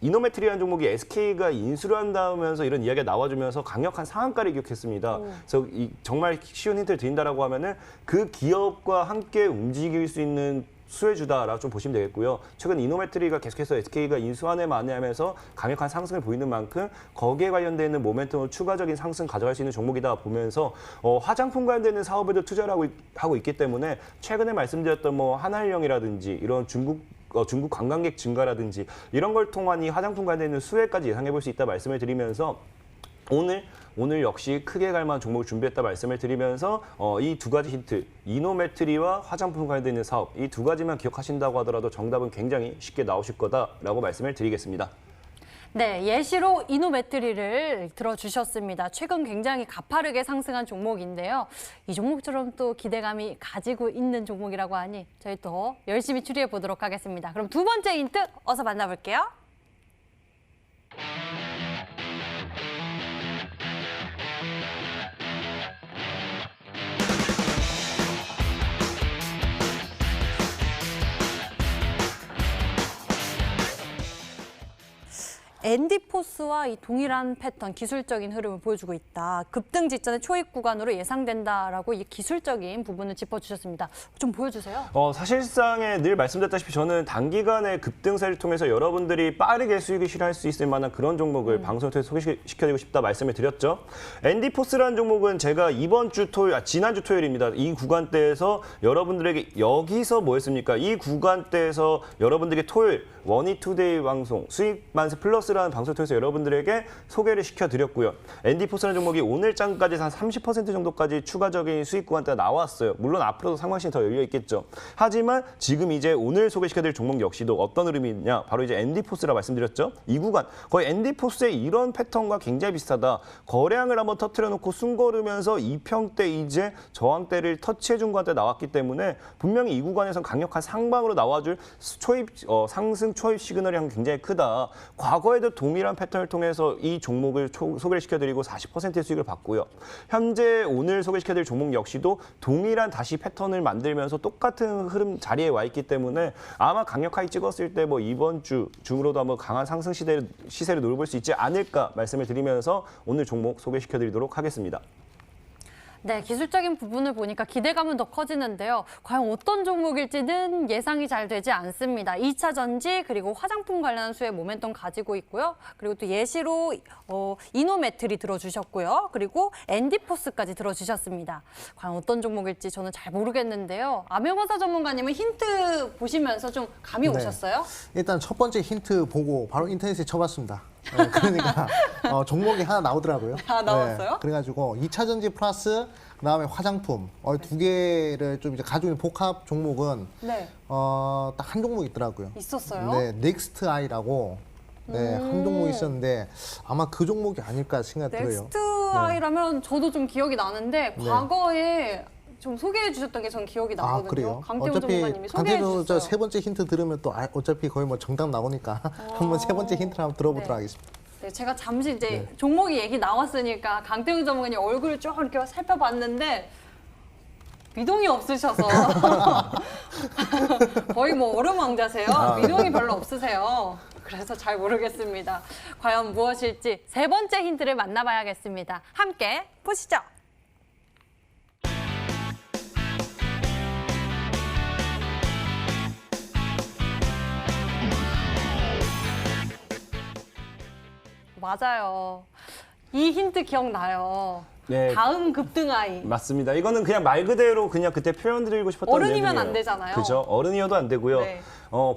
이노메트리라는 종목이 SK가 인수를 한다면서 이런 이야기가 나와주면서 강력한 상한가를 기록했습니다. 그래서 정말 쉬운 힌트를 드린다라고 하면은 그 기업과 함께 움직일 수 있는 수혜주다라고 좀 보시면 되겠고요. 최근 이노메트리가 계속해서 SK가 인수한해 만회하면서 강력한 상승을 보이는 만큼 거기에 관련되어 있는 모멘텀을 추가적인 상승 가져갈 수 있는 종목이다 보면서 화장품 관련되는 사업에도 투자를 하고 있기 때문에 최근에 말씀드렸던 뭐 한알령이라든지 이런 중국 관광객 증가라든지 이런 걸 통한 이 화장품 관련된 수혜까지 예상해 볼 수 있다 말씀을 드리면서 오늘 역시 크게 갈 만한 종목을 준비했다 말씀을 드리면서 이 두 가지 힌트, 이노메트리와 화장품 관련된 사업 이 두 가지만 기억하신다고 하더라도 정답은 굉장히 쉽게 나오실 거다라고 말씀을 드리겠습니다. 네, 예시로 이노메트리를 들어주셨습니다. 최근 굉장히 가파르게 상승한 종목인데요. 이 종목처럼 또 기대감이 가지고 있는 종목이라고 하니 저희 또 열심히 추리해 보도록 하겠습니다. 그럼 두 번째 힌트 어서 만나볼게요. 앤디포스와 이 동일한 패턴, 기술적인 흐름을 보여주고 있다. 급등 직전의 초입 구간으로 예상된다라고 이 기술적인 부분을 짚어주셨습니다. 좀 보여주세요. 사실상에 늘 말씀드렸다시피 저는 단기간의 급등세를 통해서 여러분들이 빠르게 수익을 실현할 수 있을 만한 그런 종목을 방송을 통해서 소개시켜드리고 싶다 말씀을 드렸죠. 앤디포스라는 종목은 제가 이번 주 토요일, 지난주 토요일입니다. 이 구간대에서 여러분들에게 여기서 뭐였습니까? 이 구간대에서 여러분들에게 토요일 머니투데이 방송 수익 만세 플러스라는 방송을 통해서 여러분들에게 소개를 시켜드렸고요. 앤디포스라는 종목이 오늘 장까지 한 30% 정도까지 추가적인 수익 구간대가 나왔어요. 물론 앞으로도 상반신이 더 열려 있겠죠. 하지만 지금 이제 오늘 소개시켜드릴 종목 역시도 어떤 흐름이냐? 바로 이제 앤디포스라 말씀드렸죠. 이 구간 거의 앤디포스의 이런 패턴과 굉장히 비슷하다. 거래량을 한번 터트려놓고 숨고르면서 이평대 이제 저항대를 터치해준 구간대 나왔기 때문에 분명히 이 구간에선 강력한 상방으로 나와줄 초입 상승 초입 시그널이 굉장히 크다. 과거에도 동일한 패턴을 통해서 이 종목을 소개를 시켜드리고 40%의 수익을 봤고요. 현재 오늘 소개시켜드릴 종목 역시도 동일한 다시 패턴을 만들면서 똑같은 흐름 자리에 와 있기 때문에 아마 강력 하이 찍었을 때 뭐 이번 주 중으로도 한번 강한 상승 시세를 노려볼 수 있지 않을까 말씀을 드리면서 오늘 종목 소개시켜드리도록 하겠습니다. 네, 기술적인 부분을 보니까 기대감은 더 커지는데요. 과연 어떤 종목일지는 예상이 잘 되지 않습니다. 2차 전지 그리고 화장품 관련한 수의 모멘텀 가지고 있고요. 그리고 또 예시로 이노메트리 들어주셨고요. 그리고 앤디포스까지 들어주셨습니다. 과연 어떤 종목일지 저는 잘 모르겠는데요. 암행어사 전문가님은 힌트 보시면서 좀 감이 네. 오셨어요? 일단 첫 번째 힌트 보고 바로 인터넷에 쳐봤습니다. 그러니까 종목이 하나 나오더라고요. 나왔어요? 네, 그래가지고 2차 전지 플러스 그다음에 화장품 두 개를 좀 이제 가지고 있는 복합 종목은 네. 딱 한 종목 있더라고요. 있었어요? 네, 넥스트 아이라고 한 종목 있었는데 아마 그 종목이 아닐까 생각이 들어요. 넥스트 아이라면 저도 좀 기억이 나는데 과거에 좀 소개해 주셨던 게 전 기억이 나거든요. 그래요? 강태훈 어차피 전문가님이 소개해 강태훈 주셨어요. 세 번째 힌트 들으면 또 어차피 거의 뭐 정답 나오니까 한번 세 번째 힌트를 한번 들어보도록 네. 하겠습니다. 네, 제가 잠시 이제 종목이 얘기 나왔으니까 강태훈 전문가님 얼굴을 쭉 이렇게 살펴봤는데 미동이 없으셔서 거의 뭐 얼음 왕자세요. 미동이 별로 없으세요. 그래서 잘 모르겠습니다. 과연 무엇일지 세 번째 힌트를 만나봐야겠습니다. 함께 보시죠. 맞아요. 이 힌트 기억나요. 네. 다음 급등 아이. 맞습니다. 이거는 그냥 말 그대로 그냥 그때 표현드리고 싶었던 어른이면 내용이에요. 안 되잖아요. 그죠? 어른이어도 안 되고요. 네.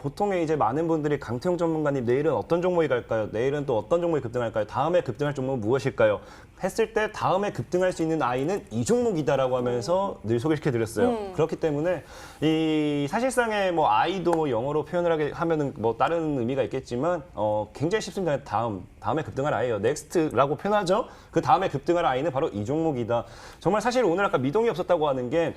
보통에 이제 많은 분들이 강태용 전문가님 내일은 어떤 종목이 갈까요? 내일은 또 어떤 종목이 급등할까요? 다음에 급등할 종목은 무엇일까요? 했을 때 다음에 급등할 수 있는 아이는 이 종목이다라고 하면서 늘 소개시켜드렸어요. 그렇기 때문에 이 사실상의 뭐 아이도 뭐 영어로 표현을 하면은 뭐 다른 의미가 있겠지만 굉장히 쉽습니다. 다음에 급등할 아이예요. 넥스트라고 표현하죠. 그 다음에 급등할 아이는 바로 이 종목이다. 정말 사실 오늘 아까 미동이 없었다고 하는 게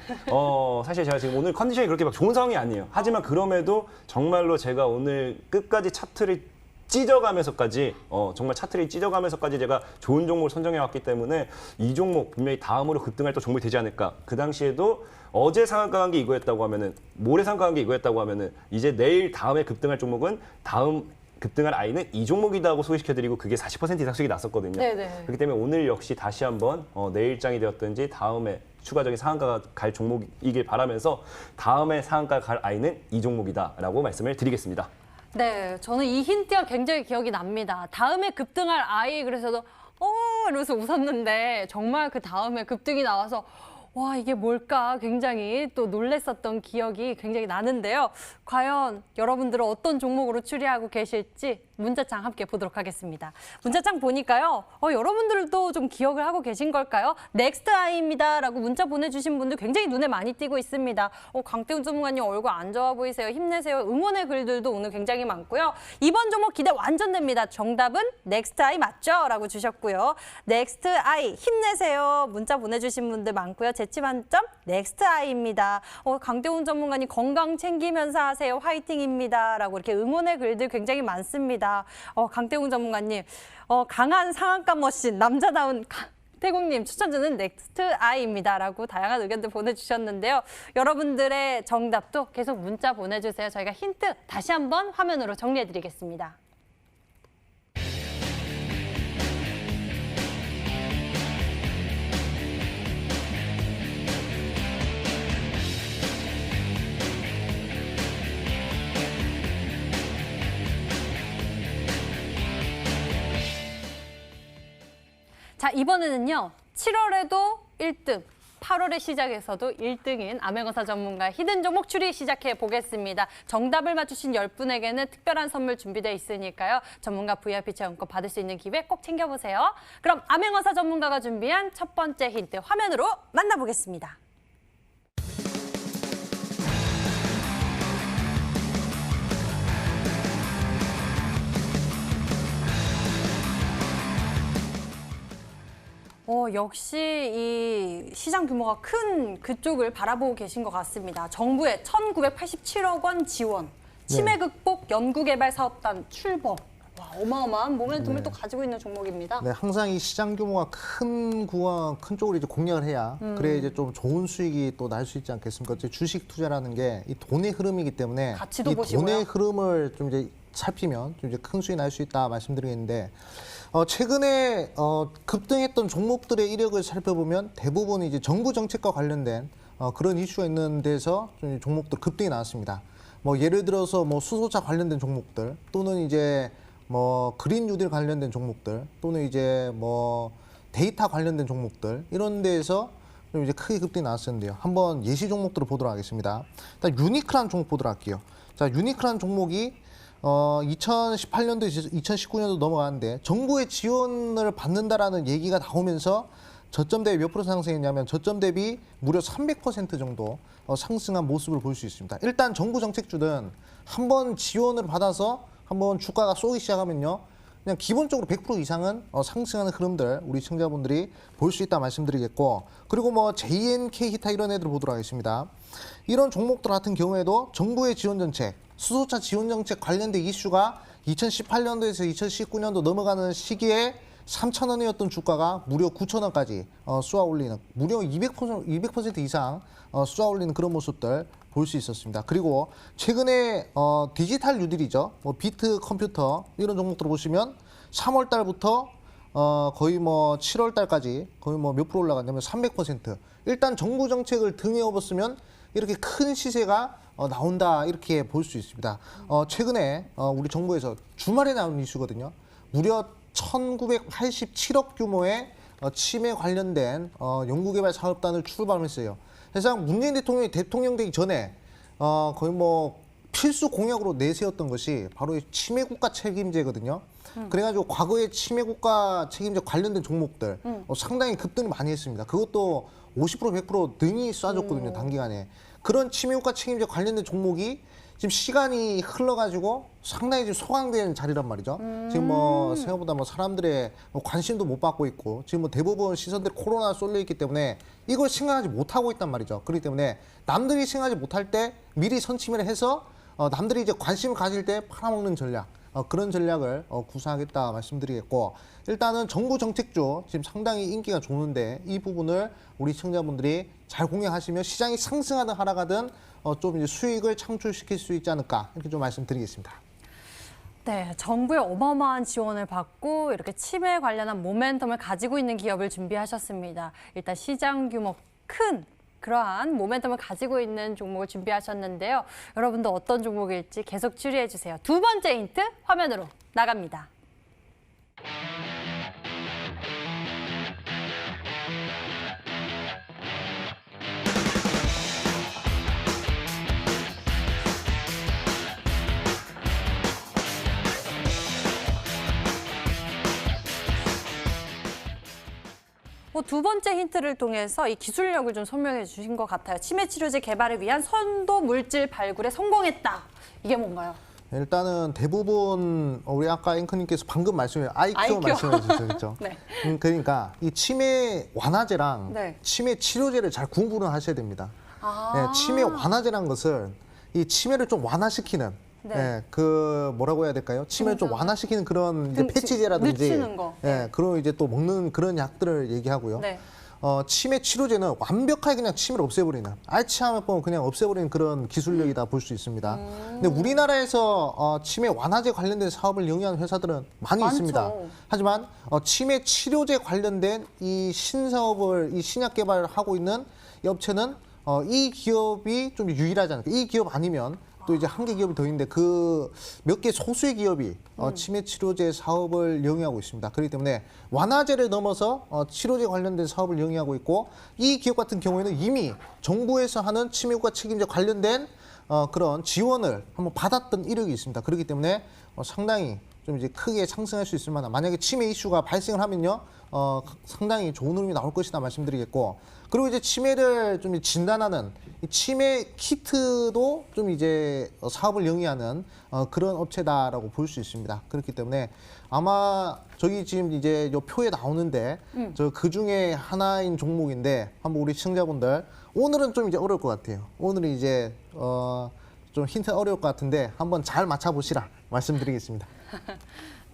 사실 제가 지금 오늘 컨디션이 그렇게 막 좋은 상황이 아니에요. 하지만 그럼에도 정말로 제가 오늘 끝까지 차트를 찢어가면서까지 정말 차트를 찢어가면서까지 제가 좋은 종목을 선정해 왔기 때문에 이 종목 분명히 다음으로 급등할 또 종목이 되지 않을까. 그 당시에도 어제 상한가 간 게 이거였다고 하면은 모레 상한가 간 게 이거였다고 하면은 이제 내일 다음에 급등할 종목은 다음 급등할 아이는 이 종목이다고 소개시켜드리고 그게 40% 이상 수익이 났었거든요. 네네. 그렇기 때문에 오늘 역시 다시 한번 내일장이 되었든지 다음에 추가적인 상한가가 갈 종목이길 바라면서 다음에 상한가 갈 아이는 이 종목이다라고 말씀을 드리겠습니다. 네, 저는 이 힌트가 굉장히 기억이 납니다. 다음에 급등할 아이 그래서 이러면서 웃었는데 정말 그 다음에 급등이 나와서 와, 이게 뭘까 굉장히 또 놀랬었던 기억이 굉장히 나는데요. 과연 여러분들은 어떤 종목으로 추리하고 계실지 문자창 함께 보도록 하겠습니다. 문자창 보니까요. 여러분들도 좀 기억을 하고 계신 걸까요? 넥스트 아이입니다 라고 문자 보내주신 분들 굉장히 눈에 많이 띄고 있습니다. 강태훈 전문가님 얼굴 안 좋아 보이세요. 힘내세요. 응원의 글들도 오늘 굉장히 많고요. 이번 종목 기대 완전 됩니다. 정답은 넥스트 아이 맞죠? 라고 주셨고요. 넥스트 아이 힘내세요. 문자 보내주신 분들 많고요. 재치 만점 넥스트 아이입니다. 강태훈 전문가님 건강 챙기면서 하세요. 화이팅입니다. 라고 이렇게 응원의 글들 굉장히 많습니다. 강태훈 전문가님, 강한 상한가 머신, 남자다운 태국님 추천주는 넥스트 아이입니다. 라고 다양한 의견들 보내주셨는데요. 여러분들의 정답도 계속 문자 보내주세요. 저희가 힌트 다시 한번 화면으로 정리해드리겠습니다. 자, 이번에는요. 7월에도 1등, 8월의 시작에서도 1등인 암행어사 전문가 히든 종목 추리 시작해 보겠습니다. 정답을 맞추신 10분에게는 특별한 선물 준비되어 있으니까요. 전문가 VIP 체험권 받을 수 있는 기회 꼭 챙겨보세요. 그럼 암행어사 전문가가 준비한 첫 번째 힌트 화면으로 만나보겠습니다. 역시 이 시장 규모가 큰 그쪽을 바라보고 계신 것 같습니다. 정부의 1,987억 원 지원, 치매 극복 연구개발 사업단 출범. 와, 어마어마한 모멘텀을 또 가지고 있는 종목입니다. 네, 항상 이 시장 규모가 큰 쪽으로 이제 공략을 해야 그래야 이제 좀 좋은 수익이 또 날 수 있지 않겠습니까? 이제 주식 투자라는 게 이 돈의 흐름이기 때문에 가치도 이 보시고요. 돈의 흐름을 좀 이제 살피면 좀 이제 큰 수익 날 수 있다 말씀드리겠는데 최근에 급등했던 종목들의 이력을 살펴보면 대부분 이제 정부 정책과 관련된 그런 이슈가 있는 데서 좀 종목들 급등이 나왔습니다. 뭐 예를 들어서 뭐 수소차 관련된 종목들 또는 이제 뭐 그린 뉴딜 관련된 종목들 또는 이제 뭐 데이터 관련된 종목들 이런 데에서 좀 이제 크게 급등이 나왔었는데요. 한번 예시 종목들을 보도록 하겠습니다. 일단 유니크란 종목 보도록 할게요. 자, 유니크란 종목이 2018년도, 2019년도 넘어가는데 정부의 지원을 받는다라는 얘기가 나오면서 저점 대비 몇 프로 상승했냐면 저점 대비 무려 300% 정도 상승한 모습을 볼 수 있습니다. 일단 정부 정책주는 한번 지원을 받아서 한번 주가가 쏘기 시작하면요. 그냥 기본적으로 100% 이상은 상승하는 흐름들 우리 시청자분들이 볼 수 있다 말씀드리겠고 그리고 뭐 JNK 히타 이런 애들 보도록 하겠습니다. 이런 종목들 같은 경우에도 정부의 지원 정책, 수소차 지원 정책 관련된 이슈가 2018년도에서 2019년도 넘어가는 시기에 3,000원이었던 주가가 무려 9,000원까지 쏘아 올리는 무려 200% 이상 쏘아 올리는 그런 모습들 볼 수 있었습니다. 그리고 최근에 디지털 뉴딜이죠. 뭐 비트 컴퓨터 이런 종목들 보시면 3월 달부터 거의 뭐 7월 달까지 거의 뭐 몇 프로 올라갔냐면 300%. 일단 정부 정책을 등에 업었으면 이렇게 큰 시세가 나온다 이렇게 볼 수 있습니다. 최근에 우리 정부에서 주말에 나온 이슈거든요. 무려 1,987억 규모의 치매 관련된 연구개발 사업단을 출범했어요. 사실상 문재인 대통령이 대통령 되기 전에 거의 뭐 필수 공약으로 내세웠던 것이 바로 이 치매 국가 책임제거든요. 그래가지고 과거에 치매 국가 책임제 관련된 종목들 상당히 급등을 많이 했습니다. 그것도 50% 100% 능히 쏴줬거든요. 단기간에. 그런 치매 국가 책임제 관련된 종목이 지금 시간이 흘러가지고 상당히 지금 소강된 자리란 말이죠. 지금 뭐 생각보다 뭐 사람들의 관심도 못 받고 있고 지금 뭐 대부분 시선들이 코로나 쏠려 있기 때문에 이걸 생각하지 못하고 있단 말이죠. 그렇기 때문에 남들이 생각하지 못할 때 미리 선침을 해서 남들이 이제 관심을 가질 때 팔아먹는 전략 그런 전략을 구사하겠다 말씀드리겠고 일단은 정부 정책주 지금 상당히 인기가 좋은데 이 부분을 우리 시청자분들이 잘 공략하시면 시장이 상승하든 하락하든 좀 이제 수익을 창출시킬 수 있지 않을까 이렇게 좀 말씀드리겠습니다. 네, 정부의 어마어마한 지원을 받고 이렇게 치매 관련한 모멘텀을 가지고 있는 기업을 준비하셨습니다. 일단 시장 규모 큰 그러한 모멘텀을 가지고 있는 종목을 준비하셨는데요. 여러분도 어떤 종목일지 계속 추리해 주세요. 두 번째 힌트 화면으로 나갑니다. 두 번째 힌트를 통해서 이 기술력을 좀 설명해 주신 것 같아요. 치매 치료제 개발을 위한 선도 물질 발굴에 성공했다. 이게 뭔가요? 일단은 대부분 우리 아까 앵커님께서 방금 아이큐 말씀해 주셨죠. 네. 그러니까 이 치매 완화제랑 네. 치매 치료제를 잘 공부를 하셔야 됩니다. 아. 네, 치매 완화제란 것은 이 치매를 좀 완화시키는 네. 네, 그 뭐라고 해야 될까요? 치매를 좀 완화시키는 그런 이제 패치제라든지 늦추는 거. 예, 그리고 이제 또 먹는 그런 약들을 얘기하고요. 네. 치매 치료제는 완벽하게 그냥 치매를 없애버리는 알츠하이머병을 그냥 없애버리는 그런 기술력이다 볼 수 있습니다. 근데 우리나라에서 치매 완화제 관련된 사업을 영위하는 회사들은 많이 많죠. 있습니다. 하지만 치매 치료제 관련된 이 신사업을 이 신약 개발을 하고 있는 이 업체는 이 기업이 좀 유일하지 않을까. 이 기업 아니면 또 이제 한 개 기업이 더 있는데 그 몇 개 소수의 기업이 치매 치료제 사업을 영위하고 있습니다. 그렇기 때문에 완화제를 넘어서 치료제 관련된 사업을 영위하고 있고 이 기업 같은 경우에는 이미 정부에서 하는 치매과 책임제 관련된 그런 지원을 한번 받았던 이력이 있습니다. 그렇기 때문에 상당히 좀 이제 크게 상승할 수 있을 만한 만약에 치매 이슈가 발생을 하면요 상당히 좋은 흐름이 나올 것이다 말씀드리겠고 그리고 이제 치매를 좀 진단하는 이 치매 키트도 좀 이제 사업을 영위하는 그런 업체다라고 볼 수 있습니다. 그렇기 때문에 아마 저기 지금 이제 요 표에 나오는데 저 그 중에 하나인 종목인데 한번 우리 시청자분들 오늘은 좀 이제 어려울 것 같아요. 오늘은 이제 좀 힌트 어려울 것 같은데 한번 잘 맞춰보시라 말씀드리겠습니다.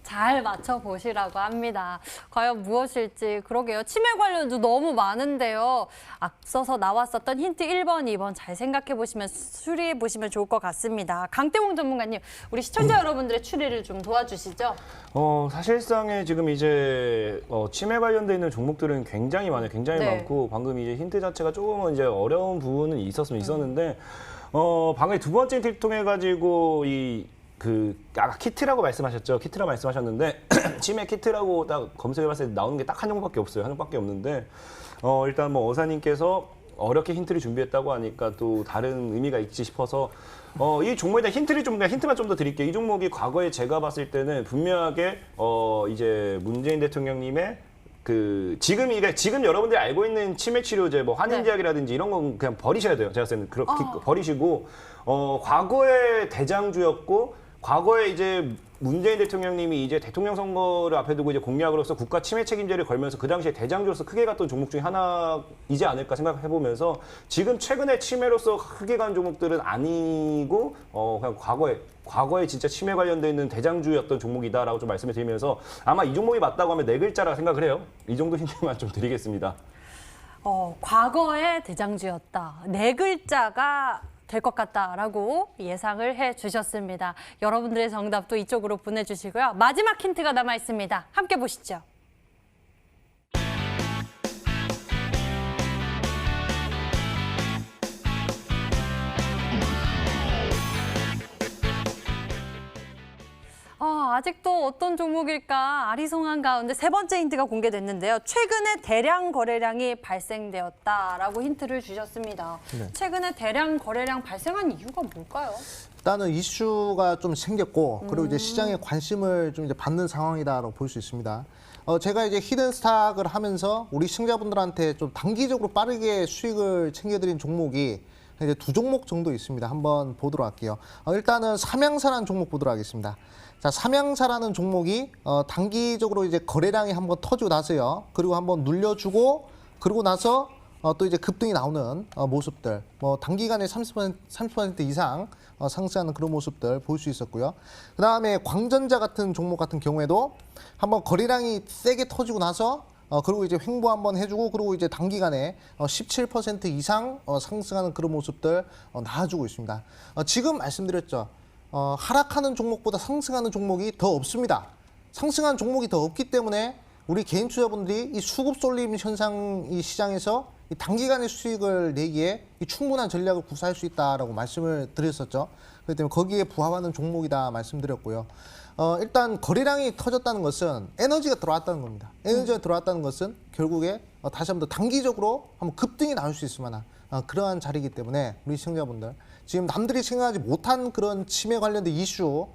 잘 맞춰보시라고 합니다. 과연 무엇일지 그러게요. 치매 관련도 너무 많은데요. 앞서서 나왔었던 힌트 1번, 2번 잘 생각해보시면 추리해보시면 좋을 것 같습니다. 강태공 전문가님, 우리 시청자 여러분들의 추리를 좀 도와주시죠. 사실상에 지금 이제 치매 관련돼 있는 종목들은 굉장히 많아요. 굉장히 네. 많고 방금 이제 힌트 자체가 조금은 이제 어려운 부분은 있었는데 방금 두 번째 힌트를 통해 가지고 아까 키트라고 말씀하셨죠. 키트라고 말씀하셨는데 치매 키트라고 딱 검색해봤을 때 나오는 게 딱 한 종목밖에 없어요. 한 종목밖에 없는데 일단 뭐 어사님께서 어렵게 힌트를 준비했다고 하니까 또 다른 의미가 있지 싶어서 이 종목에 대한 힌트만 좀 더 드릴게요. 이 종목이 과거에 제가 봤을 때는 분명하게 이제 문재인 대통령님의 지금 여러분들이 알고 있는 치매 치료제, 뭐 한인제약이라든지 이런 건 그냥 버리셔야 돼요. 제가 봤을 때는 그렇게 버리시고 과거의 대장주였고 과거에 이제 문재인 대통령님이 이제 대통령 선거를 앞에 두고 이제 공약으로서 국가 치매 책임제를 걸면서 그 당시에 대장주로서 크게 갔던 종목 중에 하나이지 않을까 생각해보면서 지금 최근에 치매로서 크게 간 종목들은 아니고 그냥 과거에 진짜 치매 관련돼 있는 대장주였던 종목이다라고 좀 말씀을 드리면서 아마 이 종목이 맞다고 하면 4글자라 생각을 해요. 이 정도 힌트만 좀 드리겠습니다. 과거의 대장주였다. 4글자가 될 것 같다라고 예상을 해주셨습니다. 여러분들의 정답도 이쪽으로 보내주시고요. 마지막 힌트가 남아 있습니다. 함께 보시죠. 아직도 어떤 종목일까 아리송한 가운데 세 번째 힌트가 공개됐는데요. 최근에 대량 거래량이 발생되었다라고 힌트를 주셨습니다. 네. 최근에 대량 거래량 발생한 이유가 뭘까요? 일단은 이슈가 좀 생겼고 그리고 이제 시장에 관심을 좀 이제 받는 상황이다라고 볼 수 있습니다. 제가 이제 히든 스탁을 하면서 우리 시청자분들한테 좀 단기적으로 빠르게 수익을 챙겨드린 종목이 이제 2종목 정도 있습니다. 한번 보도록 할게요. 일단은 삼양사라는 종목 보도록 하겠습니다. 자, 삼양사라는 종목이 단기적으로 이제 거래량이 한번 터지고 나서요. 그리고 한번 눌려주고 그러고 나서 또 이제 급등이 나오는 모습들, 뭐 단기간에 30% 이상 상승하는 그런 모습들 볼 수 있었고요. 그 다음에 광전자 같은 종목 같은 경우에도 한번 거래량이 세게 터지고 나서 그리고 이제 횡보 한번 해주고 그리고 이제 단기간에 17% 이상 상승하는 그런 모습들 나와주고 있습니다. 지금 말씀드렸죠. 하락하는 종목보다 상승하는 종목이 더 없습니다. 상승하는 종목이 더 없기 때문에 우리 개인 투자분들이 이 수급 쏠림 현상 이 시장에서 이 단기간의 수익을 내기에 이 충분한 전략을 구사할 수 있다라고 말씀을 드렸었죠. 그렇기 때문에 거기에 부합하는 종목이다 말씀드렸고요. 일단 거래량이 터졌다는 것은 에너지가 들어왔다는 겁니다. 에너지가 들어왔다는 것은 결국에 다시 한번 더 단기적으로 한번 급등이 나올 수 있을 만한 그러한 자리이기 때문에 우리 시청자분들 지금 남들이 생각하지 못한 그런 치매 관련된 이슈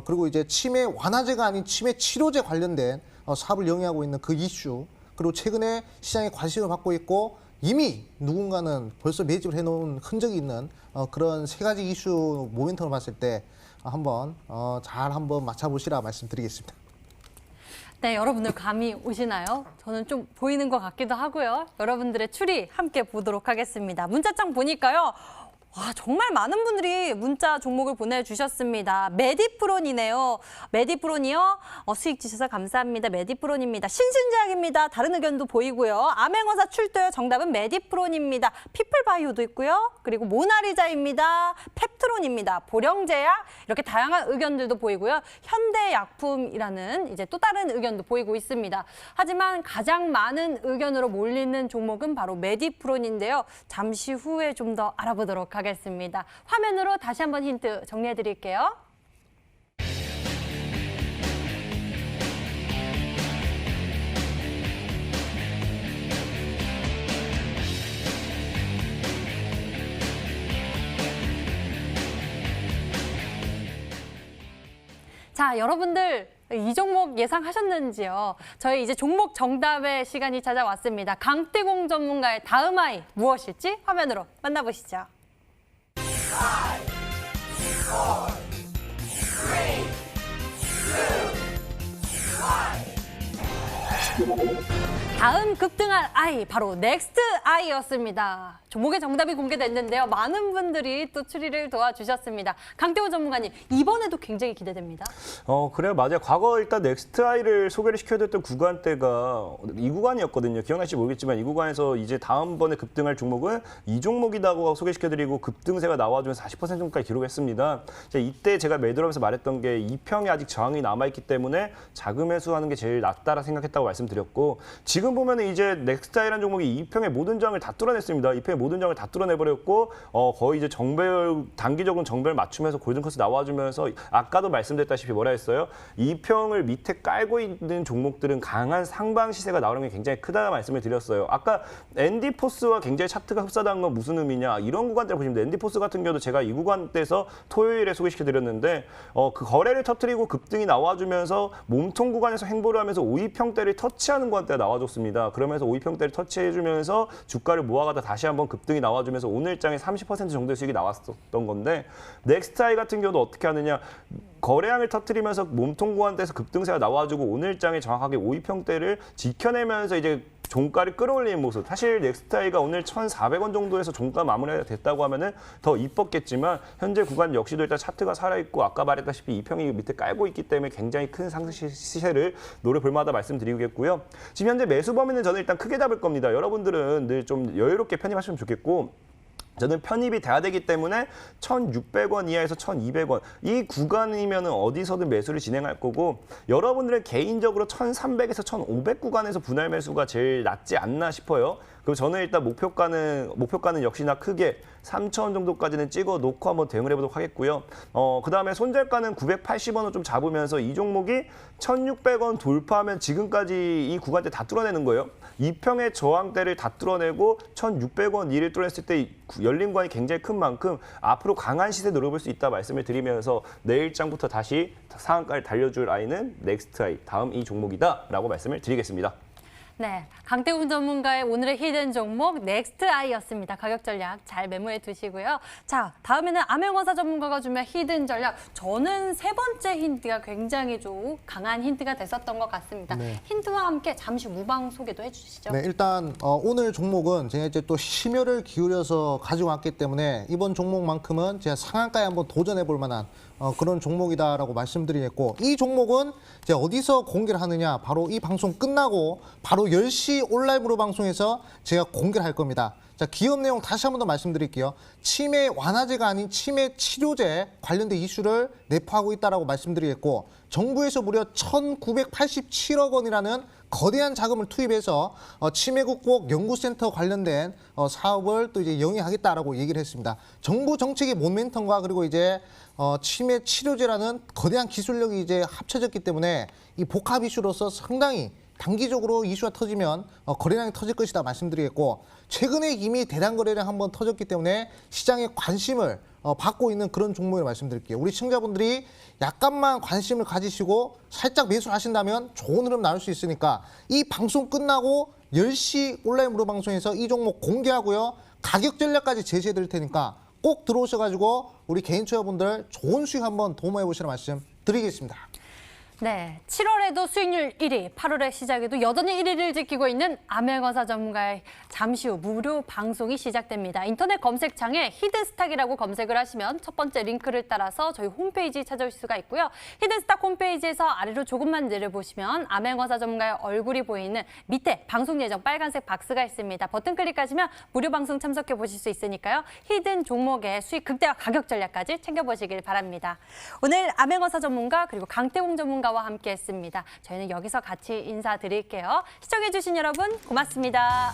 그리고 이제 치매 완화제가 아닌 치매 치료제 관련된 사업을 영위하고 있는 그 이슈 그리고 최근에 시장에 관심을 받고 있고 이미 누군가는 벌써 매집을 해놓은 흔적이 있는 그런 세 가지 이슈 모멘텀을 봤을 때 한번 잘 한번 맞춰보시라 말씀드리겠습니다. 네, 여러분들 감이 오시나요? 저는 좀 보이는 것 같기도 하고요. 여러분들의 추리 함께 보도록 하겠습니다. 문자창 보니까요. 와, 정말 많은 분들이 문자 종목을 보내주셨습니다. 메디프론이네요. 메디프론이요. 수익 주셔서 감사합니다. 메디프론입니다. 신신제약입니다. 다른 의견도 보이고요. 암행어사 출도요. 정답은 메디프론입니다. 피플바이오도 있고요. 그리고 모나리자입니다. 펩트론입니다. 보령제약 이렇게 다양한 의견들도 보이고요. 현대약품이라는 이제 또 다른 의견도 보이고 있습니다. 하지만 가장 많은 의견으로 몰리는 종목은 바로 메디프론인데요. 잠시 후에 좀 더 알아보도록 하겠습니다. 하겠습니다. 화면으로 다시 한번 힌트 정리해 드릴게요. 자, 여러분들 이 종목 예상하셨는지요? 저희 이제 종목 정답의 시간이 찾아왔습니다. 강태공 전문가의 다음 아이 무엇일지 화면으로 만나보시죠. 다음 급등할 아이 바로 넥스트 아이였습니다. 종목의 정답이 공개됐는데요. 많은 분들이 또 추리를 도와주셨습니다. 강태호 전문가님, 이번에도 굉장히 기대됩니다. 그래요. 맞아요. 과거 일단 넥스트 아이를 소개를 시켜드렸던 구간대가 이 구간이었거든요. 기억나실지 모르겠지만 이 구간에서 이제 다음번에 급등할 종목은 이 종목이라고 소개시켜드리고 급등세가 나와주면서 40% 정도까지 기록했습니다. 이때 제가 매도하면서 말했던 게 2평에 아직 저항이 남아있기 때문에 자금 매수하는 게 제일 낫다라 생각했다고 말씀드렸고, 지금 보면 이제 넥스트 아이라는 종목이 2평의 모든 저항을 다 뚫어냈습니다. 2평의 모든 저항을 다 뚫어내버렸고 거의 이제 단기적으로는 정배를 맞추면서 골든커스 나와주면서 아까도 말씀드렸다시피 뭐라 했어요? 2평을 밑에 깔고 있는 종목들은 강한 상방 시세가 나오는 게 굉장히 크다 말씀을 드렸어요. 아까 엔디포스와 굉장히 차트가 흡사한 건 무슨 의미냐, 이런 구간대를 보시면 돼요. 엔디포스 같은 경우도 제가 이 구간대에서 토요일에 소개시켜드렸는데 그 거래를 터뜨리고 급등이 나와주면서 몸통 구간에서 횡보를 하면서 5,2평대를 터치하는 구간대가 나와줬습니다. 그러면서 5,2평대를 터치해주면서 주가를 모아가다 다시 한번 급등이 나와주면서 오늘장에 30% 정도의 수익이 나왔었던 건데, 넥스트아이 같은 경우도 어떻게 하느냐, 거래량을 터뜨리면서 몸통 구간대에서 급등세가 나와주고 오늘장에 정확하게 5,2평대를 지켜내면서 이제 종가를 끌어올리는 모습. 사실 넥스트아이가 오늘 1,400원 정도에서 종가 마무리가 됐다고 하면은 더 이뻤겠지만 현재 구간 역시도 일단 차트가 살아있고 아까 말했다시피 2평이 밑에 깔고 있기 때문에 굉장히 큰 상승 시세를 노려볼 만하다 말씀드리겠고요. 지금 현재 매수 범위는 저는 일단 크게 잡을 겁니다. 여러분들은 늘 좀 여유롭게 편입하시면 좋겠고, 저는 편입이 돼야 되기 때문에 1,600원 이하에서 1,200원 이 구간이면 어디서든 매수를 진행할 거고, 여러분들의 개인적으로 1,300에서 1,500 구간에서 분할 매수가 제일 낫지 않나 싶어요. 그럼 저는 일단 목표가는 역시나 크게 3,000원 정도까지는 찍어 놓고 한번 대응을 해보도록 하겠고요. 그다음에 손절가는 980원을 좀 잡으면서 이 종목이 1,600원 돌파하면 지금까지 이 구간대 다 뚫어내는 거예요. 2평의 저항대를 다 뚫어내고 1,600원 이를 뚫어냈을 때 열린 구간이 굉장히 큰 만큼 앞으로 강한 시세 노려볼 수 있다 말씀을 드리면서 내일장부터 다시 상한가를 달려줄 아이는 넥스트아이, 다음 이 종목이다라고 말씀을 드리겠습니다. 네, 강태훈 전문가의 오늘의 히든 종목 넥스트아이였습니다. 가격 전략 잘 메모해 두시고요. 자, 다음에는 암행어사 전문가가 준비한 히든 전략. 저는 세 번째 힌트가 굉장히 좀 강한 힌트가 됐었던 것 같습니다. 네. 힌트와 함께 잠시 무방 소개도 해주시죠. 네, 일단 오늘 종목은 제가 이제 또 심혈을 기울여서 가지고 왔기 때문에 이번 종목만큼은 제가 상한가에 한번 도전해 볼 만한 그런 종목이다라고 말씀드리겠고, 이 종목은 제가 어디서 공개를 하느냐, 바로 이 방송 끝나고 바로 10시 온라인 무료 방송에서 제가 공개를 할 겁니다. 자, 기업 내용 다시 한 번 더 말씀드릴게요. 치매 완화제가 아닌 치매 치료제 관련된 이슈를 내포하고 있다라고 말씀드리겠고, 정부에서 무려 1,987억 원이라는 거대한 자금을 투입해서 치매 극복 연구센터 관련된 사업을 또 이제 영위하겠다라고 얘기를 했습니다. 정부 정책의 모멘텀과 그리고 이제 치매 치료제라는 거대한 기술력이 이제 합쳐졌기 때문에 이 복합 이슈로서 상당히 단기적으로 이슈가 터지면 거래량이 터질 것이다 말씀드리겠고, 최근에 이미 대량 거래량 한번 터졌기 때문에 시장의 관심을 받고 있는 그런 종목을 말씀드릴게요. 우리 시청자분들이 약간만 관심을 가지시고 살짝 매수를 하신다면 좋은 흐름 나올 수 있으니까 이 방송 끝나고 10시 온라인 무료 방송에서 이 종목 공개하고요. 가격 전략까지 제시해 드릴 테니까 꼭 들어오셔가지고 우리 개인 투자분들 좋은 수익 한번 도모해 보시라는 말씀 드리겠습니다. 네, 7월에도 수익률 1위, 8월의 시작에도 여전히 1위를 지키고 있는 암행어사 전문가의 잠시 후 무료 방송이 시작됩니다. 인터넷 검색창에 히든스탁이라고 검색을 하시면 첫 번째 링크를 따라서 저희 홈페이지 찾아오실 수가 있고요. 히든스탁 홈페이지에서 아래로 조금만 내려보시면 암행어사 전문가의 얼굴이 보이는 밑에 방송 예정 빨간색 박스가 있습니다. 버튼 클릭하시면 무료 방송 참석해 보실 수 있으니까요. 히든 종목의 수익 극대화 가격 전략까지 챙겨보시길 바랍니다. 오늘 암행어사 전문가 그리고 강태공 전문가 와 함께했습니다. 저희는 여기서 같이 인사드릴게요. 시청해주신 여러분 고맙습니다.